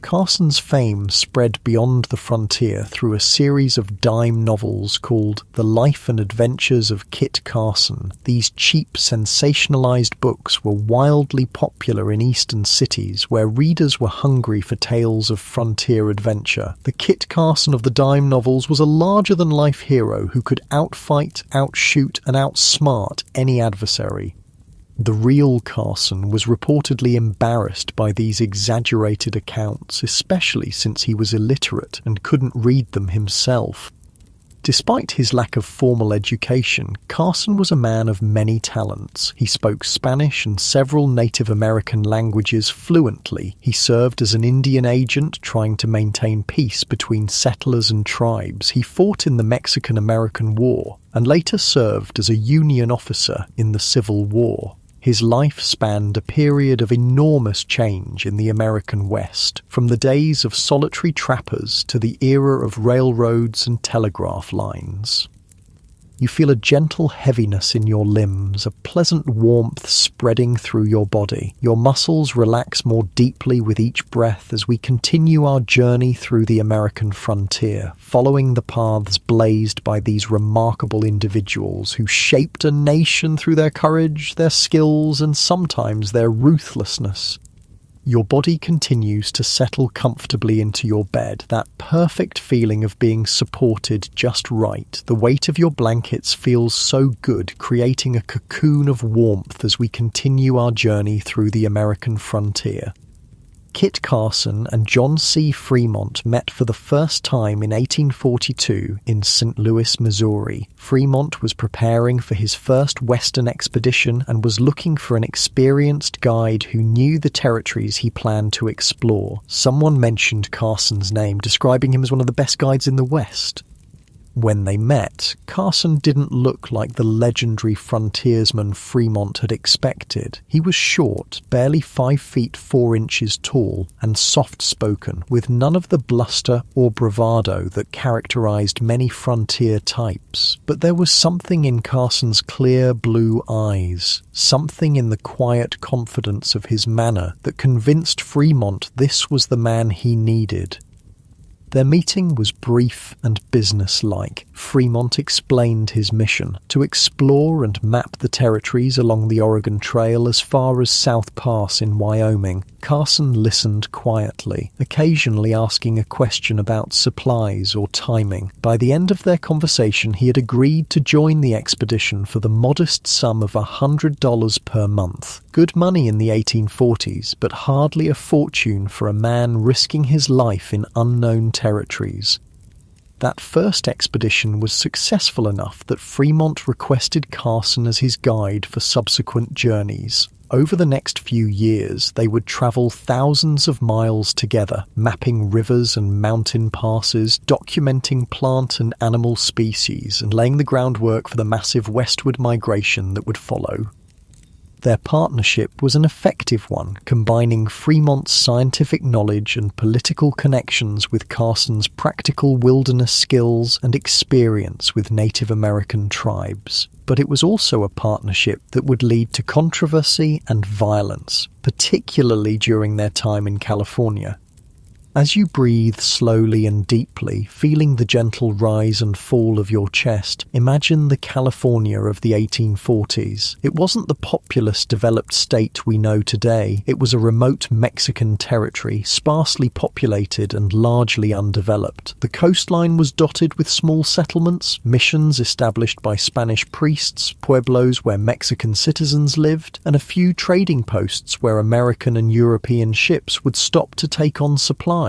Carson's fame spread beyond the frontier through a series of dime novels called The Life and Adventures of Kit Carson. These cheap, sensationalized books were wildly popular in eastern cities where readers were hungry for tales of frontier adventure. The Kit Carson of the dime novels was a larger-than-life hero who could outfight, outshoot, and outsmart any adversary. The real Carson was reportedly embarrassed by these exaggerated accounts, especially since he was illiterate and couldn't read them himself. Despite his lack of formal education, Carson was a man of many talents. He spoke Spanish and several Native American languages fluently. He served as an Indian agent trying to maintain peace between settlers and tribes. He fought in the Mexican-American War and later served as a Union officer in the Civil War. His life spanned a period of enormous change in the American West, from the days of solitary trappers to the era of railroads and telegraph lines. You feel a gentle heaviness in your limbs, a pleasant warmth spreading through your body. Your muscles relax more deeply with each breath as we continue our journey through the American frontier, following the paths blazed by these remarkable individuals who shaped a nation through their courage, their skills, and sometimes their ruthlessness. Your body continues to settle comfortably into your bed, that perfect feeling of being supported just right. The weight of your blankets feels so good, creating a cocoon of warmth as we continue our journey through the American frontier. Kit Carson and John C. Fremont met for the first time in 1842 in St. Louis, Missouri. Fremont was preparing for his first Western expedition and was looking for an experienced guide who knew the territories he planned to explore. Someone mentioned Carson's name, describing him as one of the best guides in the West. When they met, Carson didn't look like the legendary frontiersman Fremont had expected. He was short, barely 5 feet 4 inches tall, and soft-spoken, with none of the bluster or bravado that characterized many frontier types. But there was something in Carson's clear blue eyes, something in the quiet confidence of his manner that convinced Fremont this was the man he needed. Their meeting was brief and businesslike. Fremont explained his mission to explore and map the territories along the Oregon Trail as far as South Pass in Wyoming. Carson listened quietly, occasionally asking a question about supplies or timing. By the end of their conversation, he had agreed to join the expedition for the modest sum of $100 per month. Good money in the 1840s, but hardly a fortune for a man risking his life in unknown territories. That first expedition was successful enough that Fremont requested Carson as his guide for subsequent journeys. Over the next few years, they would travel thousands of miles together, mapping rivers and mountain passes, documenting plant and animal species, and laying the groundwork for the massive westward migration that would follow. Their partnership was an effective one, combining Fremont's scientific knowledge and political connections with Carson's practical wilderness skills and experience with Native American tribes. But it was also a partnership that would lead to controversy and violence, particularly during their time in California. As you breathe slowly and deeply, feeling the gentle rise and fall of your chest, imagine the California of the 1840s. It wasn't the populous, developed state we know today. It was a remote Mexican territory, sparsely populated and largely undeveloped. The coastline was dotted with small settlements, missions established by Spanish priests, pueblos where Mexican citizens lived, and a few trading posts where American and European ships would stop to take on supplies.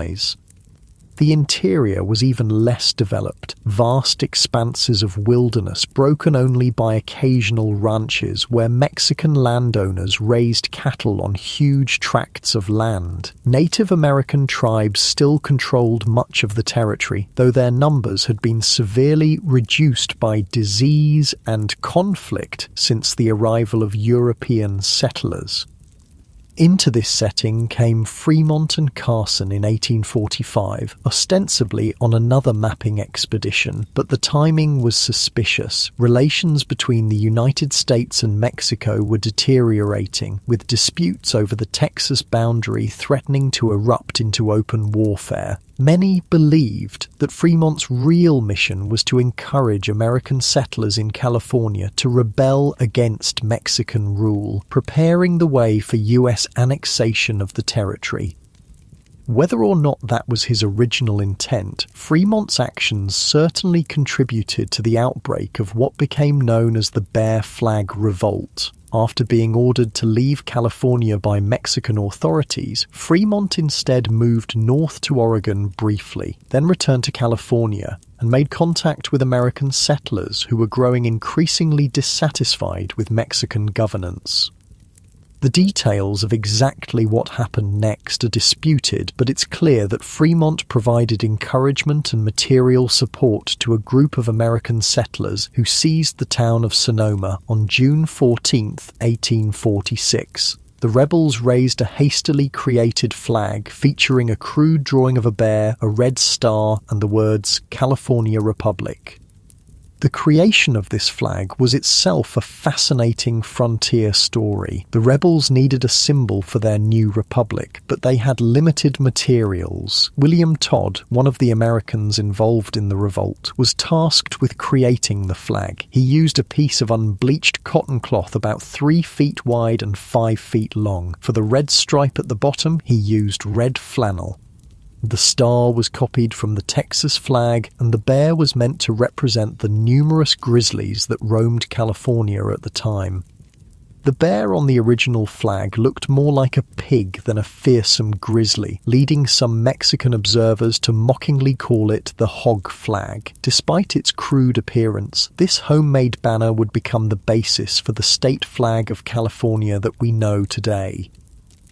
The interior was even less developed, vast expanses of wilderness broken only by occasional ranches where Mexican landowners raised cattle on huge tracts of land. Native American tribes still controlled much of the territory, though their numbers had been severely reduced by disease and conflict since the arrival of European settlers. Into this setting came Fremont and Carson in 1845, ostensibly on another mapping expedition, but the timing was suspicious. Relations between the United States and Mexico were deteriorating, with disputes over the Texas boundary threatening to erupt into open warfare. Many believed that Fremont's real mission was to encourage American settlers in California to rebel against Mexican rule, preparing the way for U.S. annexation of the territory. Whether or not that was his original intent, Fremont's actions certainly contributed to the outbreak of what became known as the Bear Flag Revolt. After being ordered to leave California by Mexican authorities, Fremont instead moved north to Oregon briefly, then returned to California and made contact with American settlers who were growing increasingly dissatisfied with Mexican governance. The details of exactly what happened next are disputed, but it's clear that Fremont provided encouragement and material support to a group of American settlers who seized the town of Sonoma on June 14, 1846. The rebels raised a hastily created flag featuring a crude drawing of a bear, a red star, and the words California Republic. The creation of this flag was itself a fascinating frontier story. The rebels needed a symbol for their new republic, but they had limited materials. William Todd, one of the Americans involved in the revolt, was tasked with creating the flag. He used a piece of unbleached cotton cloth about 3 feet wide and 5 feet long. For the red stripe at the bottom, he used red flannel. The star was copied from the Texas flag, and the bear was meant to represent the numerous grizzlies that roamed California at the time. The bear on the original flag looked more like a pig than a fearsome grizzly, leading some Mexican observers to mockingly call it the hog flag. Despite its crude appearance, this homemade banner would become the basis for the state flag of California that we know today.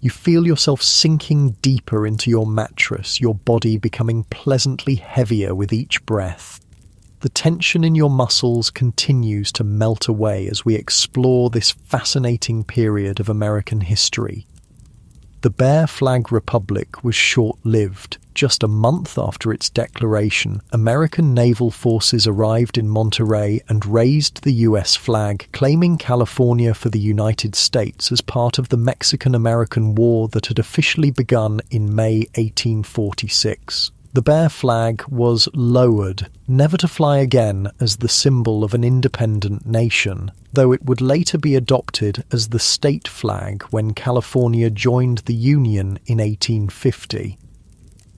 You feel yourself sinking deeper into your mattress, your body becoming pleasantly heavier with each breath. The tension in your muscles continues to melt away as we explore this fascinating period of American history. The Bear Flag Republic was short-lived. Just a month after its declaration, American naval forces arrived in Monterey and raised the U.S. flag, claiming California for the United States as part of the Mexican-American War that had officially begun in May 1846. The Bear flag was lowered, never to fly again as the symbol of an independent nation, though it would later be adopted as the state flag when California joined the Union in 1850.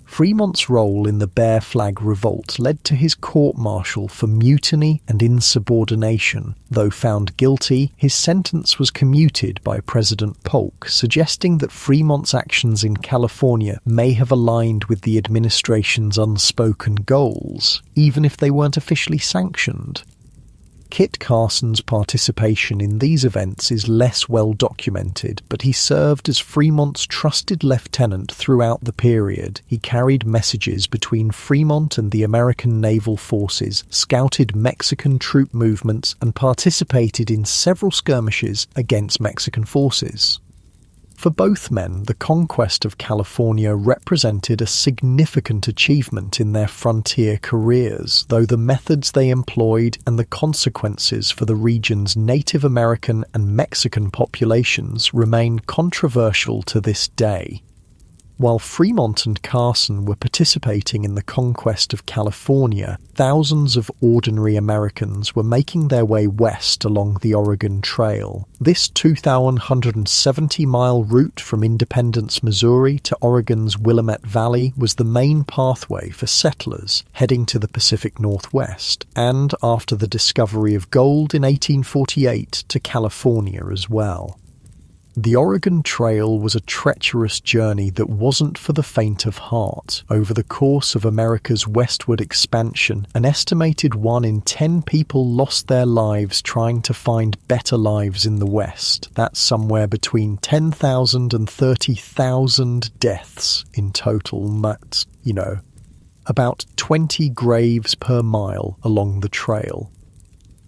Fremont's role in the Bear Flag Revolt led to his court-martial for mutiny and insubordination. Though found guilty, his sentence was commuted by President Polk, suggesting that Fremont's actions in California may have aligned with the administration's unspoken goals, even if they weren't officially sanctioned. Kit Carson's participation in these events is less well documented, but he served as Fremont's trusted lieutenant throughout the period. He carried messages between Fremont and the American naval forces, scouted Mexican troop movements, and participated in several skirmishes against Mexican forces. For both men, the conquest of California represented a significant achievement in their frontier careers, though the methods they employed and the consequences for the region's Native American and Mexican populations remain controversial to this day. While Fremont and Carson were participating in the conquest of California, thousands of ordinary Americans were making their way west along the Oregon Trail. This 2,170-mile route from Independence, Missouri to Oregon's Willamette Valley was the main pathway for settlers heading to the Pacific Northwest, and after the discovery of gold in 1848 to California as well. The Oregon Trail was a treacherous journey that wasn't for the faint of heart. Over the course of America's westward expansion, an estimated 1 in 10 people lost their lives trying to find better lives in the West. That's somewhere between 10,000 and 30,000 deaths in total. That's, about 20 graves per mile along the trail.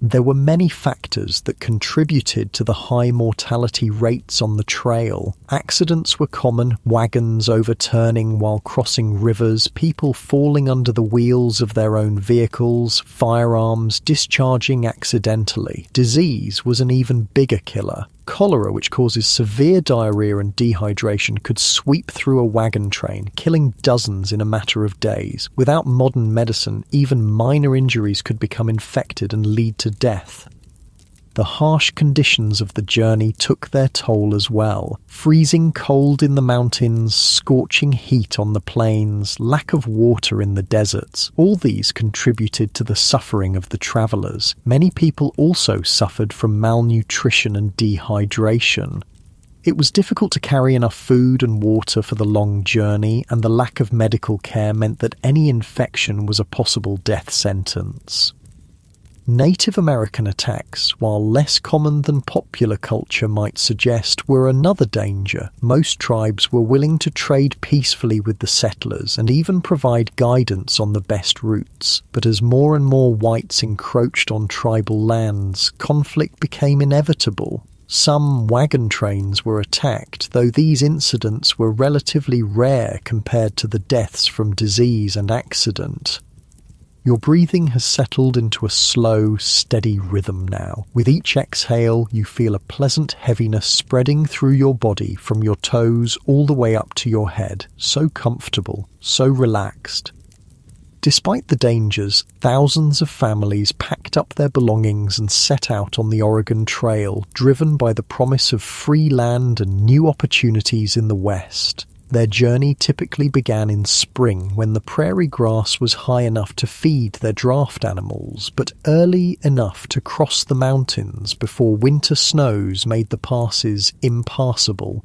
There were many factors that contributed to the high mortality rates on the trail. Accidents were common: wagons overturning while crossing rivers, people falling under the wheels of their own vehicles, firearms discharging accidentally. Disease was an even bigger killer. Cholera, which causes severe diarrhea and dehydration, could sweep through a wagon train, killing dozens in a matter of days. Without modern medicine, even minor injuries could become infected and lead to death. The harsh conditions of the journey took their toll as well. Freezing cold in the mountains, scorching heat on the plains, lack of water in the deserts, all these contributed to the suffering of the travellers. Many people also suffered from malnutrition and dehydration. It was difficult to carry enough food and water for the long journey, and the lack of medical care meant that any infection was a possible death sentence. Native American attacks, while less common than popular culture might suggest, were another danger. Most tribes were willing to trade peacefully with the settlers and even provide guidance on the best routes. But as more and more whites encroached on tribal lands, conflict became inevitable. Some wagon trains were attacked, though these incidents were relatively rare compared to the deaths from disease and accident. Your breathing has settled into a slow, steady rhythm now. With each exhale, you feel a pleasant heaviness spreading through your body from your toes all the way up to your head. So comfortable, so relaxed. Despite the dangers, thousands of families packed up their belongings and set out on the Oregon Trail, driven by the promise of free land and new opportunities in the West. Their journey typically began in spring when the prairie grass was high enough to feed their draft animals, but early enough to cross the mountains before winter snows made the passes impassable.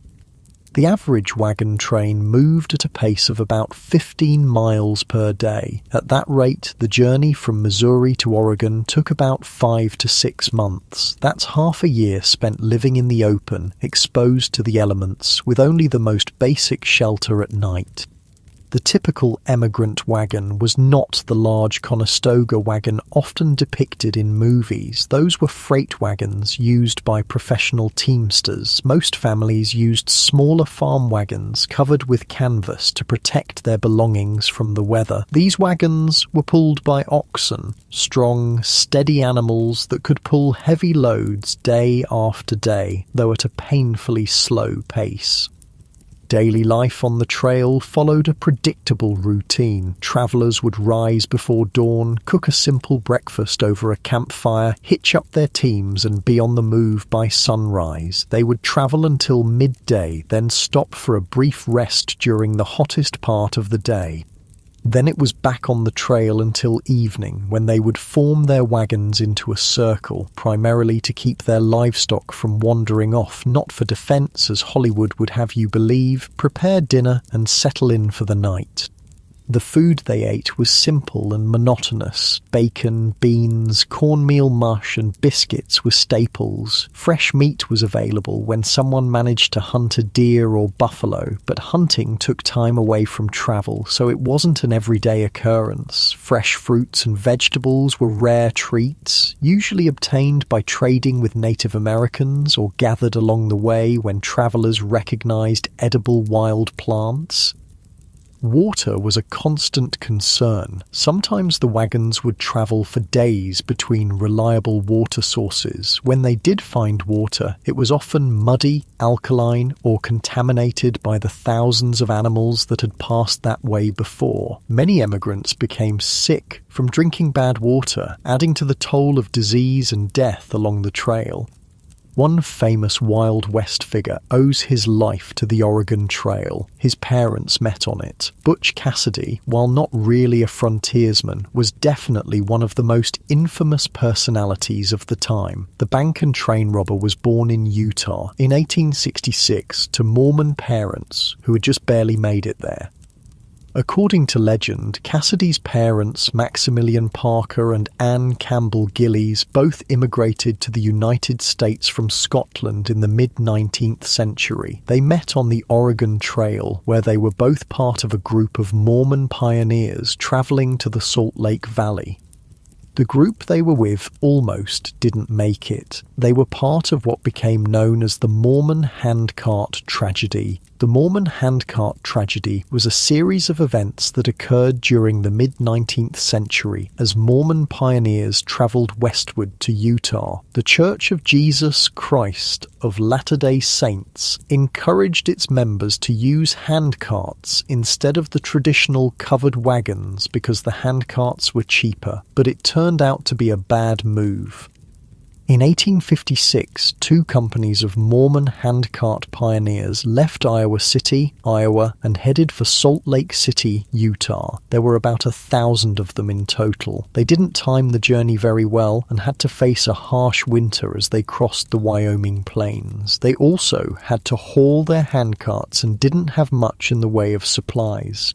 The average wagon train moved at a pace of about 15 miles per day. At that rate, the journey from Missouri to Oregon took about 5 to 6 months. That's half a year spent living in the open, exposed to the elements, with only the most basic shelter at night. The typical emigrant wagon was not the large Conestoga wagon often depicted in movies. Those were freight wagons used by professional teamsters. Most families used smaller farm wagons covered with canvas to protect their belongings from the weather. These wagons were pulled by oxen, strong, steady animals that could pull heavy loads day after day, though at a painfully slow pace. Daily life on the trail followed a predictable routine. Travelers would rise before dawn, cook a simple breakfast over a campfire, hitch up their teams and be on the move by sunrise. They would travel until midday, then stop for a brief rest during the hottest part of the day. Then it was back on the trail until evening, when they would form their wagons into a circle, primarily to keep their livestock from wandering off, not for defense, as Hollywood would have you believe, prepare dinner and settle in for the night. The food they ate was simple and monotonous. Bacon, beans, cornmeal mush and biscuits were staples. Fresh meat was available when someone managed to hunt a deer or buffalo, but hunting took time away from travel, so it wasn't an everyday occurrence. Fresh fruits and vegetables were rare treats, usually obtained by trading with Native Americans or gathered along the way when travelers recognized edible wild plants. Water was a constant concern. Sometimes the wagons would travel for days between reliable water sources. When they did find water, it was often muddy, alkaline, or contaminated by the thousands of animals that had passed that way before. Many emigrants became sick from drinking bad water, adding to the toll of disease and death along the trail. One famous Wild West figure owes his life to the Oregon Trail. His parents met on it. Butch Cassidy, while not really a frontiersman, was definitely one of the most infamous personalities of the time. The bank and train robber was born in Utah in 1866 to Mormon parents who had just barely made it there. According to legend, Cassidy's parents, Maximilian Parker and Anne Campbell Gillies, both immigrated to the United States from Scotland in the mid-19th century. They met on the Oregon Trail, where they were both part of a group of Mormon pioneers traveling to the Salt Lake Valley. The group they were with almost didn't make it. They were part of what became known as the Mormon Handcart Tragedy. The Mormon Handcart Tragedy was a series of events that occurred during the mid-19th century as Mormon pioneers traveled westward to Utah. The Church of Jesus Christ of Latter-day Saints encouraged its members to use handcarts instead of the traditional covered wagons because the handcarts were cheaper, but it turned out to be a bad move. In 1856, two companies of Mormon handcart pioneers left Iowa City, Iowa, and headed for Salt Lake City, Utah. There were about 1,000 of them in total. They didn't time the journey very well and had to face a harsh winter as they crossed the Wyoming plains. They also had to haul their handcarts and didn't have much in the way of supplies.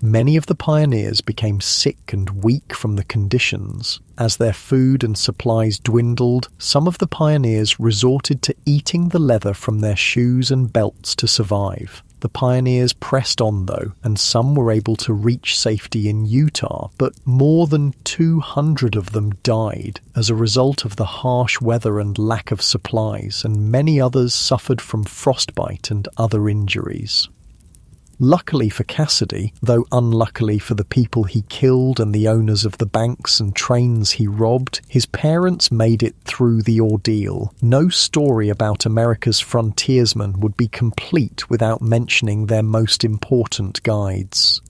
Many of the pioneers became sick and weak from the conditions. As their food and supplies dwindled, some of the pioneers resorted to eating the leather from their shoes and belts to survive. The pioneers pressed on though, and some were able to reach safety in Utah, but more than 200 of them died as a result of the harsh weather and lack of supplies, and many others suffered from frostbite and other injuries. Luckily for Cassidy, though unluckily for the people he killed and the owners of the banks and trains he robbed, his parents made it through the ordeal. No story about America's frontiersmen would be complete without mentioning their most important guides.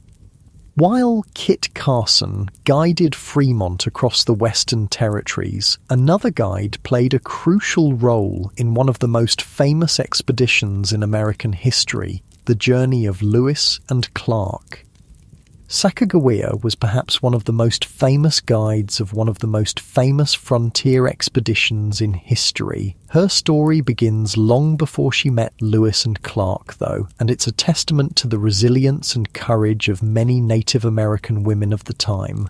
While Kit Carson guided Fremont across the Western Territories, another guide played a crucial role in one of the most famous expeditions in American history, the journey of Lewis and Clark. Sacagawea was perhaps one of the most famous guides of one of the most famous frontier expeditions in history. Her story begins long before she met Lewis and Clark, though, and it's a testament to the resilience and courage of many Native American women of the time.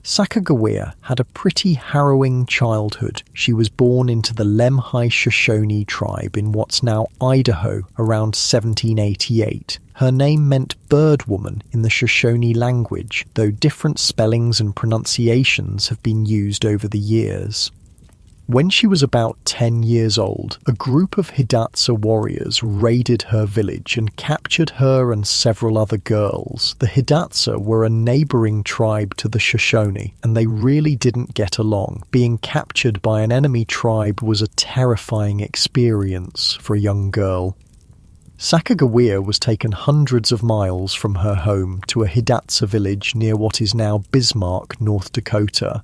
Sacagawea had a pretty harrowing childhood. She was born into the Lemhi Shoshone tribe in what's now Idaho around 1788. Her name meant bird woman in the Shoshone language, though different spellings and pronunciations have been used over the years. When she was about 10 years old, a group of Hidatsa warriors raided her village and captured her and several other girls. The Hidatsa were a neighbouring tribe to the Shoshone, and they really didn't get along. Being captured by an enemy tribe was a terrifying experience for a young girl. Sacagawea was taken hundreds of miles from her home to a Hidatsa village near what is now Bismarck, North Dakota.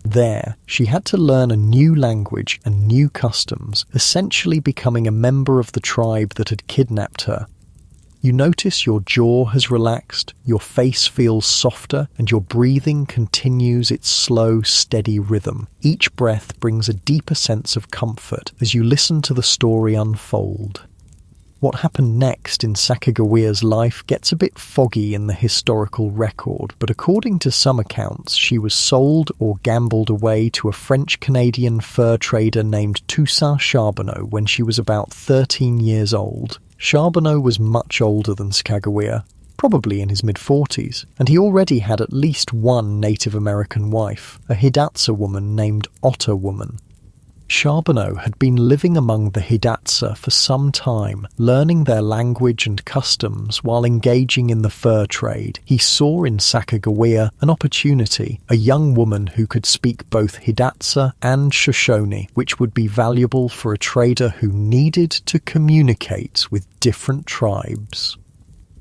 There, she had to learn a new language and new customs, essentially becoming a member of the tribe that had kidnapped her. You notice your jaw has relaxed, your face feels softer, and your breathing continues its slow, steady rhythm. Each breath brings a deeper sense of comfort as you listen to the story unfold. What happened next in Sacagawea's life gets a bit foggy in the historical record, but according to some accounts, she was sold or gambled away to a French-Canadian fur trader named Toussaint Charbonneau when she was about 13 years old. Charbonneau was much older than Sacagawea, probably in his mid-40s, and he already had at least one Native American wife, a Hidatsa woman named Otter Woman. Charbonneau had been living among the Hidatsa for some time, learning their language and customs while engaging in the fur trade. He saw in Sacagawea an opportunity, a young woman who could speak both Hidatsa and Shoshone, which would be valuable for a trader who needed to communicate with different tribes.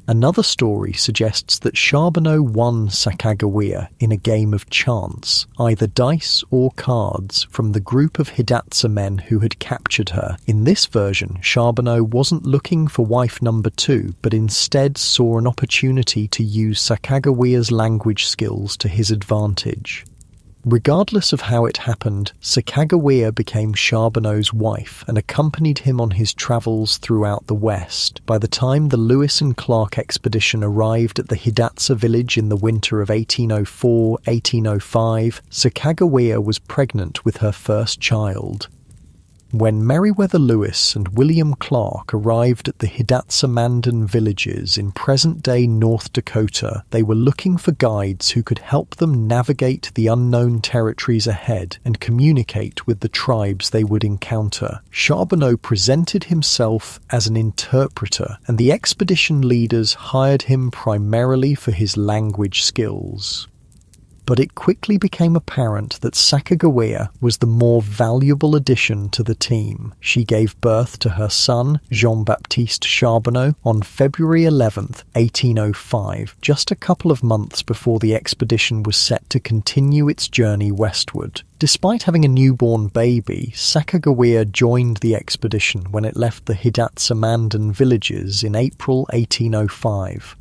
Another story suggests that Charbonneau won Sacagawea in a game of chance, either dice or cards, from the group of Hidatsa men who had captured her. In this version, Charbonneau wasn't looking for wife number 2, but instead saw an opportunity to use Sacagawea's language skills to his advantage. Regardless of how it happened, Sacagawea became Charbonneau's wife and accompanied him on his travels throughout the West. By the time the Lewis and Clark expedition arrived at the Hidatsa village in the winter of 1804-1805, Sacagawea was pregnant with her first child. When Meriwether Lewis and William Clark arrived at the Hidatsa Mandan villages in present-day North Dakota, they were looking for guides who could help them navigate the unknown territories ahead and communicate with the tribes they would encounter. Charbonneau presented himself as an interpreter, and the expedition leaders hired him primarily for his language skills. But it quickly became apparent that Sacagawea was the more valuable addition to the team. She gave birth to her son, Jean-Baptiste Charbonneau, on February 11, 1805, just a couple of months before the expedition was set to continue its journey westward. Despite having a newborn baby, Sacagawea joined the expedition when it left the Hidatsa Mandan villages in April 1805.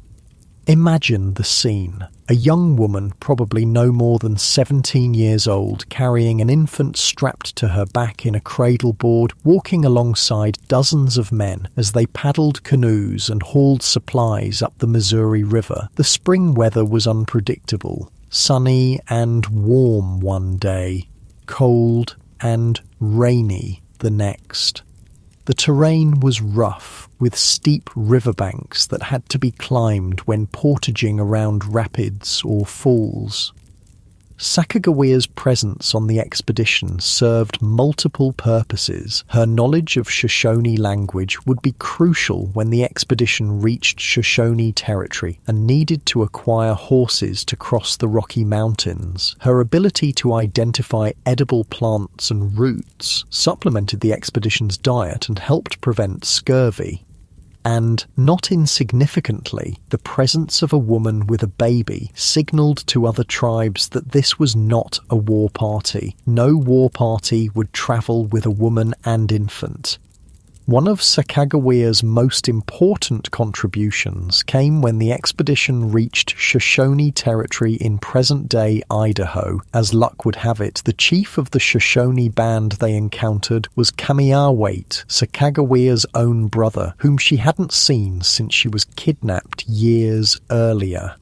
Imagine the scene. A young woman, probably no more than 17 years old, carrying an infant strapped to her back in a cradle board, walking alongside dozens of men as they paddled canoes and hauled supplies up the Missouri River. The spring weather was unpredictable. Sunny and warm one day, cold and rainy the next. The terrain was rough, with steep riverbanks that had to be climbed when portaging around rapids or falls. Sacagawea's presence on the expedition served multiple purposes. Her knowledge of Shoshone language would be crucial when the expedition reached Shoshone territory and needed to acquire horses to cross the Rocky Mountains. Her ability to identify edible plants and roots supplemented the expedition's diet and helped prevent scurvy. And, not insignificantly, the presence of a woman with a baby signalled to other tribes that this was not a war party. No war party would travel with a woman and infant. One of Sacagawea's most important contributions came when the expedition reached Shoshone territory in present-day Idaho. As luck would have it, the chief of the Shoshone band they encountered was Kamiawait, Sacagawea's own brother, whom she hadn't seen since she was kidnapped years earlier.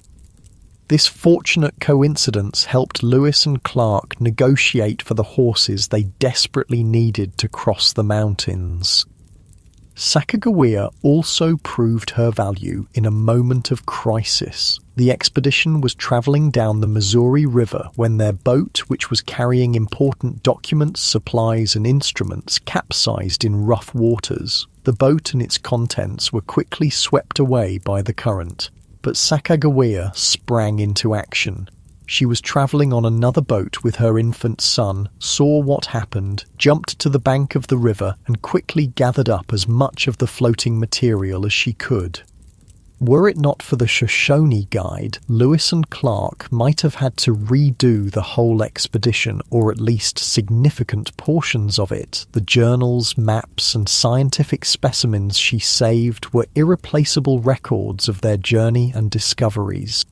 This fortunate coincidence helped Lewis and Clark negotiate for the horses they desperately needed to cross the mountains. Sacagawea also proved her value in a moment of crisis. The expedition was travelling down the Missouri River when their boat, which was carrying important documents, supplies and instruments, capsized in rough waters. The boat and its contents were quickly swept away by the current, but Sacagawea sprang into action. She was travelling on another boat with her infant son, saw what happened, jumped to the bank of the river, and quickly gathered up as much of the floating material as she could. Were it not for the Shoshone Guide, Lewis and Clark might have had to redo the whole expedition, or at least significant portions of it. The journals, maps, and scientific specimens she saved were irreplaceable records of their journey and discoveries.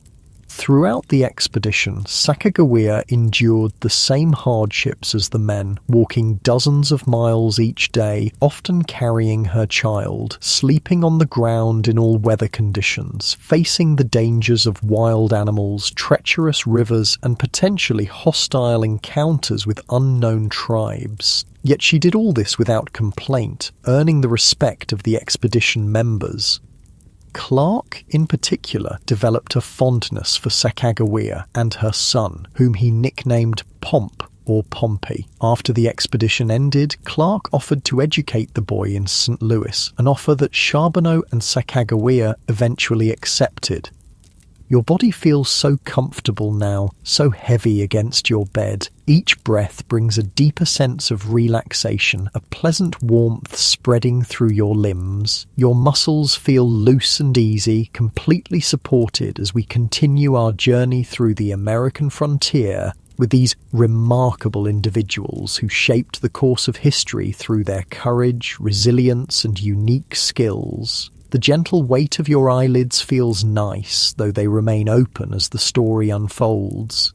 Throughout the expedition, Sacagawea endured the same hardships as the men, walking dozens of miles each day, often carrying her child, sleeping on the ground in all weather conditions, facing the dangers of wild animals, treacherous rivers, and potentially hostile encounters with unknown tribes. Yet she did all this without complaint, earning the respect of the expedition members. Clark, in particular, developed a fondness for Sacagawea and her son, whom he nicknamed Pomp or Pompey. After the expedition ended, Clark offered to educate the boy in St. Louis, an offer that Charbonneau and Sacagawea eventually accepted. Your body feels so comfortable now, so heavy against your bed. Each breath brings a deeper sense of relaxation, a pleasant warmth spreading through your limbs. Your muscles feel loose and easy, completely supported as we continue our journey through the American frontier with these remarkable individuals who shaped the course of history through their courage, resilience, and unique skills. The gentle weight of your eyelids feels nice, though they remain open as the story unfolds.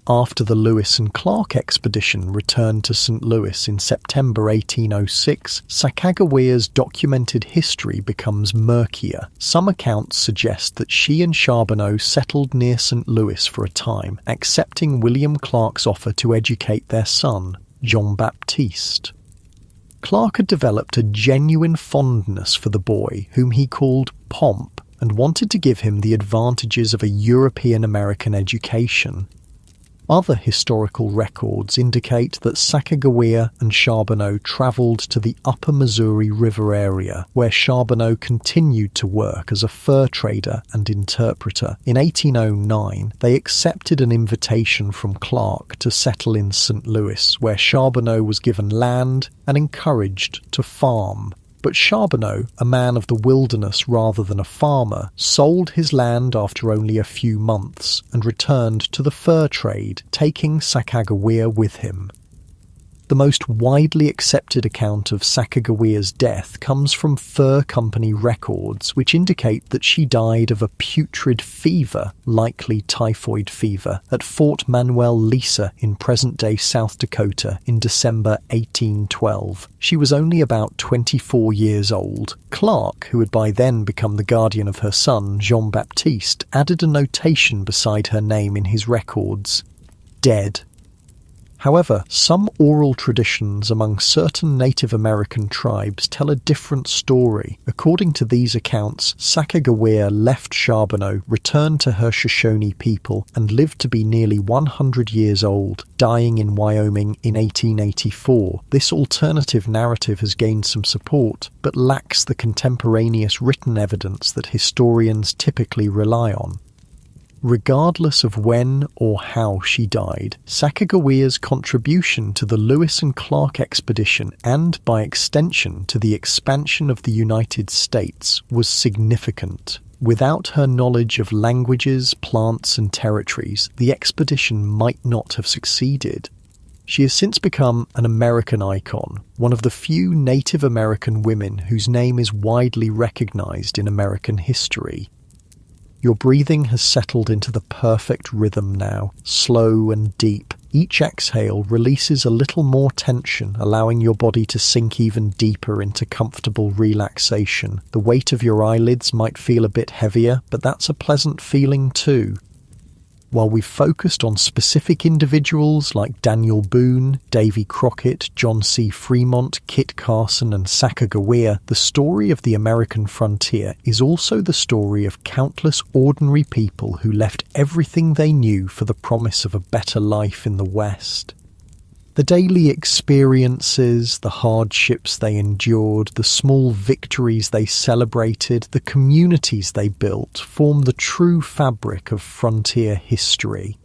After the Lewis and Clark expedition returned to St. Louis in September 1806, Sacagawea's documented history becomes murkier. Some accounts suggest that she and Charbonneau settled near St. Louis for a time, accepting William Clark's offer to educate their son, Jean-Baptiste. Clark had developed a genuine fondness for the boy, whom he called Pomp, and wanted to give him the advantages of a European-American education. Other historical records indicate that Sacagawea and Charbonneau travelled to the upper Missouri River area, where Charbonneau continued to work as a fur trader and interpreter. In 1809, they accepted an invitation from Clark to settle in St. Louis, where Charbonneau was given land and encouraged to farm. But Charbonneau, a man of the wilderness rather than a farmer, sold his land after only a few months and returned to the fur trade, taking Sacagawea with him. The most widely accepted account of Sacagawea's death comes from fur company records, which indicate that she died of a putrid fever, likely typhoid fever, at Fort Manuel Lisa in present-day South Dakota in December 1812. She was only about 24 years old. Clark, who had by then become the guardian of her son, Jean-Baptiste, added a notation beside her name in his records: dead. However, some oral traditions among certain Native American tribes tell a different story. According to these accounts, Sacagawea left Charbonneau, returned to her Shoshone people, and lived to be nearly 100 years old, dying in Wyoming in 1884. This alternative narrative has gained some support, but lacks the contemporaneous written evidence that historians typically rely on. Regardless of when or how she died, Sacagawea's contribution to the Lewis and Clark expedition and, by extension, to the expansion of the United States was significant. Without her knowledge of languages, plants, and territories, the expedition might not have succeeded. She has since become an American icon, one of the few Native American women whose name is widely recognized in American history. Your breathing has settled into the perfect rhythm now, slow and deep. Each exhale releases a little more tension, allowing your body to sink even deeper into comfortable relaxation. The weight of your eyelids might feel a bit heavier, but that's a pleasant feeling too. While we've focused on specific individuals like Daniel Boone, Davy Crockett, John C. Fremont, Kit Carson, and Sacagawea, the story of the American frontier is also the story of countless ordinary people who left everything they knew for the promise of a better life in the West. The daily experiences, the hardships they endured, the small victories they celebrated, the communities they built form the true fabric of frontier history.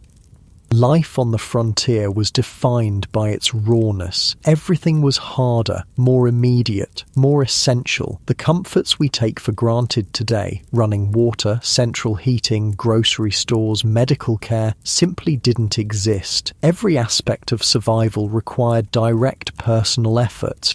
Life on the frontier was defined by its rawness. Everything was harder, more immediate, more essential. The comforts we take for granted today, running water, central heating, grocery stores, medical care, simply didn't exist. Every aspect of survival required direct personal effort.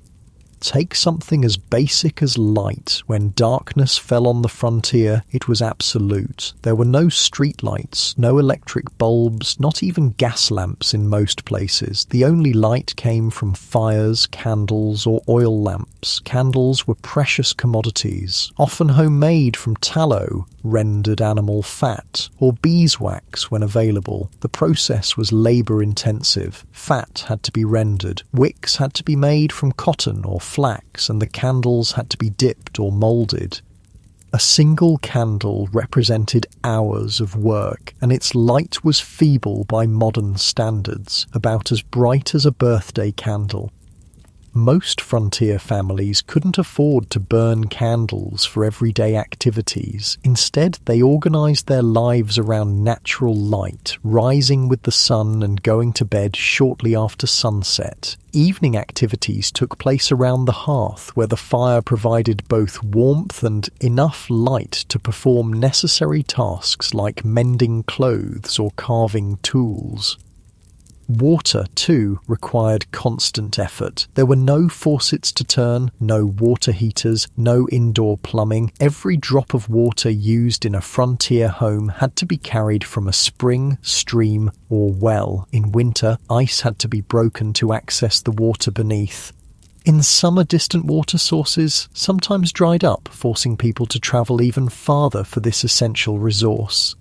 Take something as basic as light. When darkness fell on the frontier, it was absolute. There were no streetlights, no electric bulbs, not even gas lamps in most places. The only light came from fires, candles, or oil lamps. Candles were precious commodities, often homemade from tallow, rendered animal fat, or beeswax when available. The process was labour-intensive. Fat had to be rendered, wicks had to be made from cotton or flax, and the candles had to be dipped or moulded. A single candle represented hours of work, and its light was feeble by modern standards, about as bright as a birthday candle. Most frontier families couldn't afford to burn candles for everyday activities. Instead, they organised their lives around natural light, rising with the sun and going to bed shortly after sunset. Evening activities took place around the hearth, where the fire provided both warmth and enough light to perform necessary tasks like mending clothes or carving tools. Water, too, required constant effort. There were no faucets to turn, no water heaters, no indoor plumbing. Every drop of water used in a frontier home had to be carried from a spring, stream, or well. In winter, ice had to be broken to access the water beneath. In summer, distant water sources sometimes dried up, forcing people to travel even farther for this essential resource.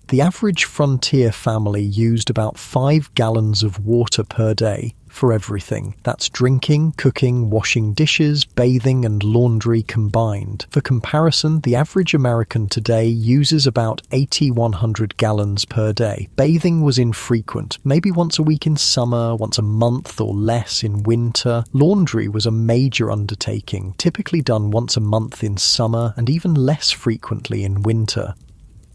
The average frontier family used about 5 gallons of water per day for everything. That's drinking, cooking, washing dishes, bathing and laundry combined. For comparison, the average American today uses about 8,100 gallons per day. Bathing was infrequent, maybe once a week in summer, once a month or less in winter. Laundry was a major undertaking, typically done once a month in summer and even less frequently in winter.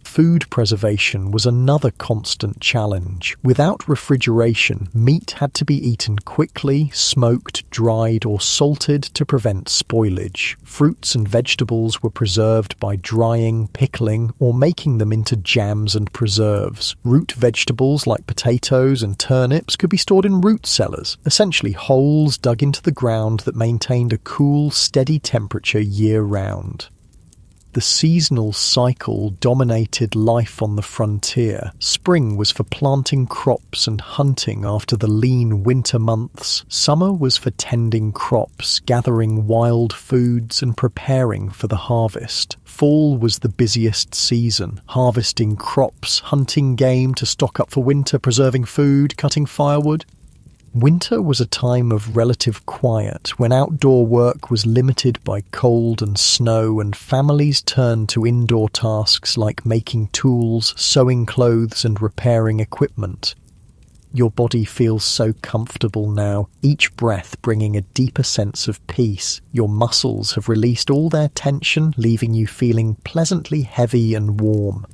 Food preservation was another constant challenge. Without refrigeration, meat had to be eaten quickly, smoked, dried, or salted to prevent spoilage. Fruits and vegetables were preserved by drying, pickling, or making them into jams and preserves. Root vegetables like potatoes and turnips could be stored in root cellars, essentially holes dug into the ground that maintained a cool, steady temperature year-round. The seasonal cycle dominated life on the frontier. Spring was for planting crops and hunting after the lean winter months. Summer was for tending crops, gathering wild foods, and preparing for the harvest. Fall was the busiest season, harvesting crops, hunting game to stock up for winter, preserving food, cutting firewood. Winter was a time of relative quiet, when outdoor work was limited by cold and snow, and families turned to indoor tasks like making tools, sewing clothes, and repairing equipment. Your body feels so comfortable now, each breath bringing a deeper sense of peace. Your muscles have released all their tension, leaving you feeling pleasantly heavy and warm.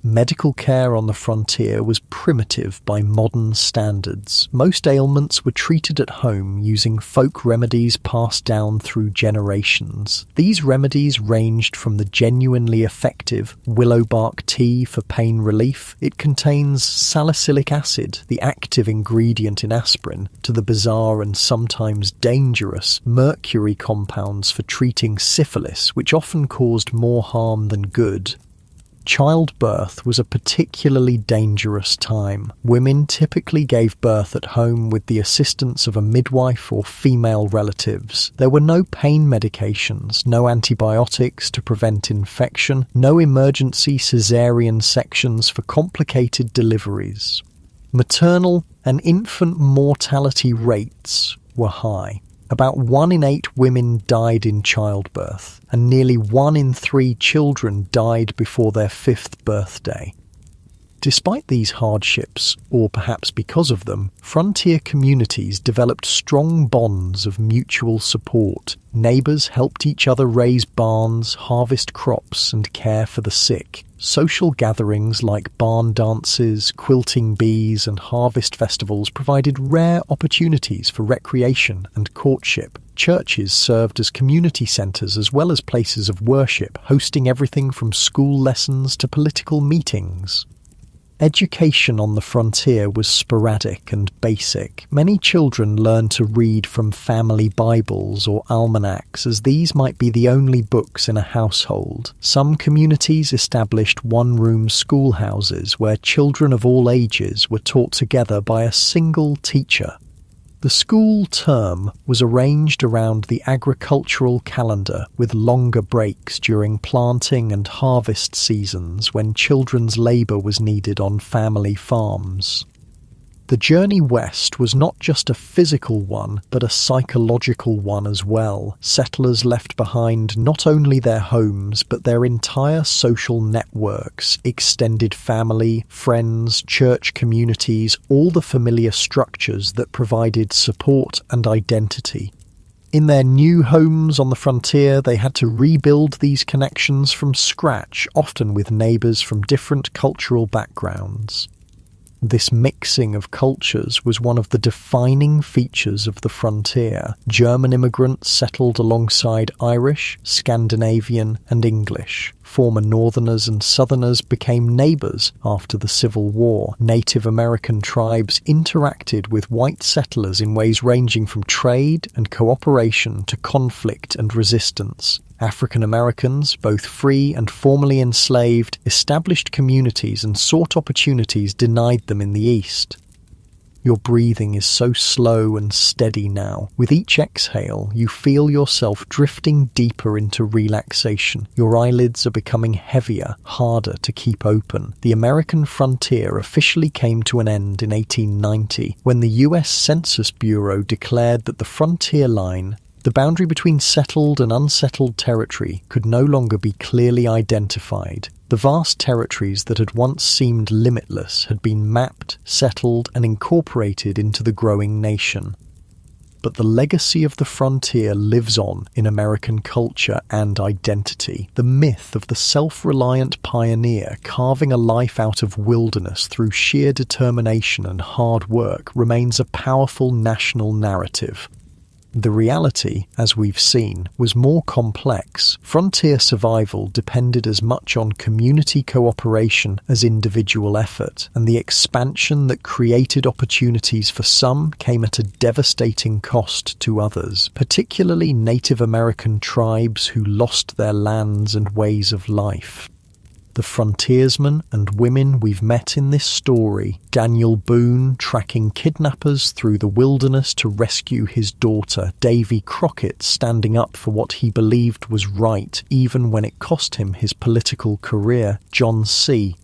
Medical care on the frontier was primitive by modern standards. Most ailments were treated at home using folk remedies passed down through generations. These remedies ranged from the genuinely effective willow bark tea for pain relief. It contains salicylic acid, the active ingredient in aspirin, to the bizarre and sometimes dangerous mercury compounds for treating syphilis, which often caused more harm than good. Childbirth was a particularly dangerous time. Women typically gave birth at home with the assistance of a midwife or female relatives. There were no pain medications, no antibiotics to prevent infection, no emergency caesarean sections for complicated deliveries. Maternal and infant mortality rates were high. About 1 in 8 women died in childbirth, and nearly 1 in 3 children died before their 5th birthday. Despite these hardships, or perhaps because of them, frontier communities developed strong bonds of mutual support. Neighbours helped each other raise barns, harvest crops, and care for the sick. Social gatherings like barn dances, quilting bees, and harvest festivals provided rare opportunities for recreation and courtship. Churches served as community centres as well as places of worship, hosting everything from school lessons to political meetings. Education on the frontier was sporadic and basic. Many children learned to read from family Bibles or almanacs, as these might be the only books in a household. Some communities established one-room schoolhouses where children of all ages were taught together by a single teacher. The school term was arranged around the agricultural calendar, with longer breaks during planting and harvest seasons when children's labour was needed on family farms. The journey west was not just a physical one, but a psychological one as well. Settlers left behind not only their homes, but their entire social networks, extended family, friends, church communities, all the familiar structures that provided support and identity. In their new homes on the frontier, they had to rebuild these connections from scratch, often with neighbours from different cultural backgrounds. This mixing of cultures was one of the defining features of the frontier. German immigrants settled alongside Irish, Scandinavian, and English. Former Northerners and Southerners became neighbours after the Civil War. Native American tribes interacted with white settlers in ways ranging from trade and cooperation to conflict and resistance. African Americans, both free and formerly enslaved, established communities and sought opportunities denied them in the East. Your breathing is so slow and steady now. With each exhale, you feel yourself drifting deeper into relaxation. Your eyelids are becoming heavier, harder to keep open. The American frontier officially came to an end in 1890, when the U.S. Census Bureau declared that the frontier line, the boundary between settled and unsettled territory, could no longer be clearly identified. The vast territories that had once seemed limitless had been mapped, settled, and incorporated into the growing nation. But the legacy of the frontier lives on in American culture and identity. The myth of the self-reliant pioneer carving a life out of wilderness through sheer determination and hard work remains a powerful national narrative. The reality, as we've seen, was more complex. Frontier survival depended as much on community cooperation as individual effort, and the expansion that created opportunities for some came at a devastating cost to others, particularly Native American tribes who lost their lands and ways of life. The frontiersmen and women we've met in this story, Daniel Boone tracking kidnappers through the wilderness to rescue his daughter, Davy Crockett standing up for what he believed was right even when it cost him his political career, John C.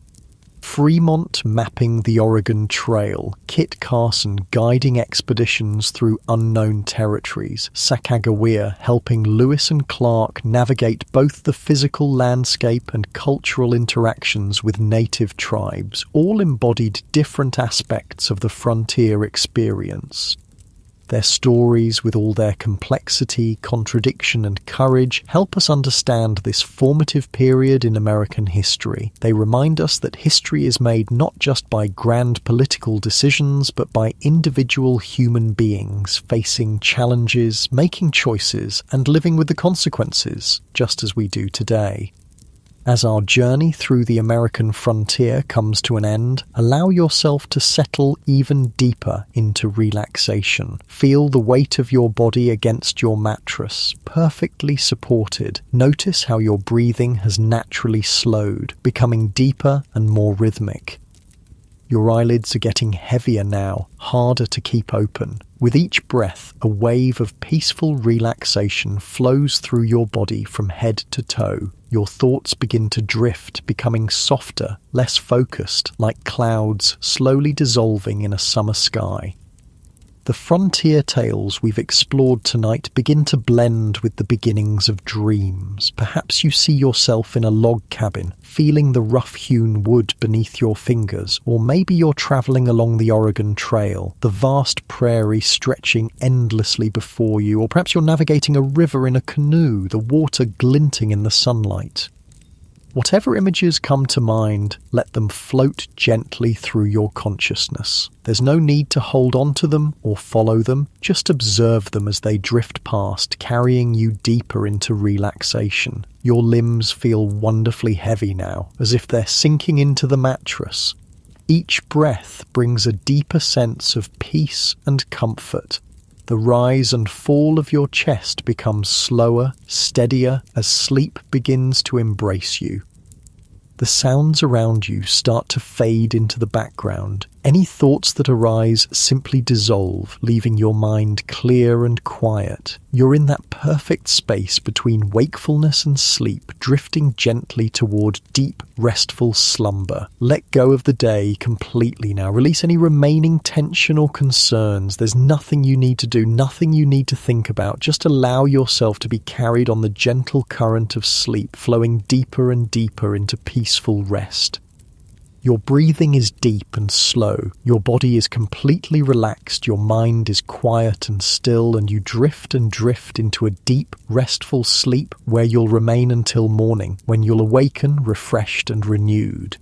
Fremont mapping the Oregon Trail, Kit Carson guiding expeditions through unknown territories, Sacagawea helping Lewis and Clark navigate both the physical landscape and cultural interactions with native tribes, all embodied different aspects of the frontier experience. Their stories, with all their complexity, contradiction, and courage, help us understand this formative period in American history. They remind us that history is made not just by grand political decisions, but by individual human beings facing challenges, making choices, and living with the consequences, just as we do today. As our journey through the American frontier comes to an end, allow yourself to settle even deeper into relaxation. Feel the weight of your body against your mattress, perfectly supported. Notice how your breathing has naturally slowed, becoming deeper and more rhythmic. Your eyelids are getting heavier now, harder to keep open. With each breath, a wave of peaceful relaxation flows through your body from head to toe. Your thoughts begin to drift, becoming softer, less focused, like clouds slowly dissolving in a summer sky. The frontier tales we've explored tonight begin to blend with the beginnings of dreams. Perhaps you see yourself in a log cabin, feeling the rough-hewn wood beneath your fingers, or maybe you're travelling along the Oregon Trail, the vast prairie stretching endlessly before you, or perhaps you're navigating a river in a canoe, the water glinting in the sunlight. Whatever images come to mind, let them float gently through your consciousness. There's no need to hold on to them or follow them, just observe them as they drift past, carrying you deeper into relaxation. Your limbs feel wonderfully heavy now, as if they're sinking into the mattress. Each breath brings a deeper sense of peace and comfort. The rise and fall of your chest becomes slower, steadier as sleep begins to embrace you. The sounds around you start to fade into the background. Any thoughts that arise simply dissolve, leaving your mind clear and quiet. You're in that perfect space between wakefulness and sleep, drifting gently toward deep, restful slumber. Let go of the day completely now. Release any remaining tension or concerns. There's nothing you need to do, nothing you need to think about. Just allow yourself to be carried on the gentle current of sleep, flowing deeper and deeper into peaceful rest. Your breathing is deep and slow, your body is completely relaxed, your mind is quiet and still, and you drift and drift into a deep, restful sleep where you'll remain until morning, when you'll awaken refreshed and renewed.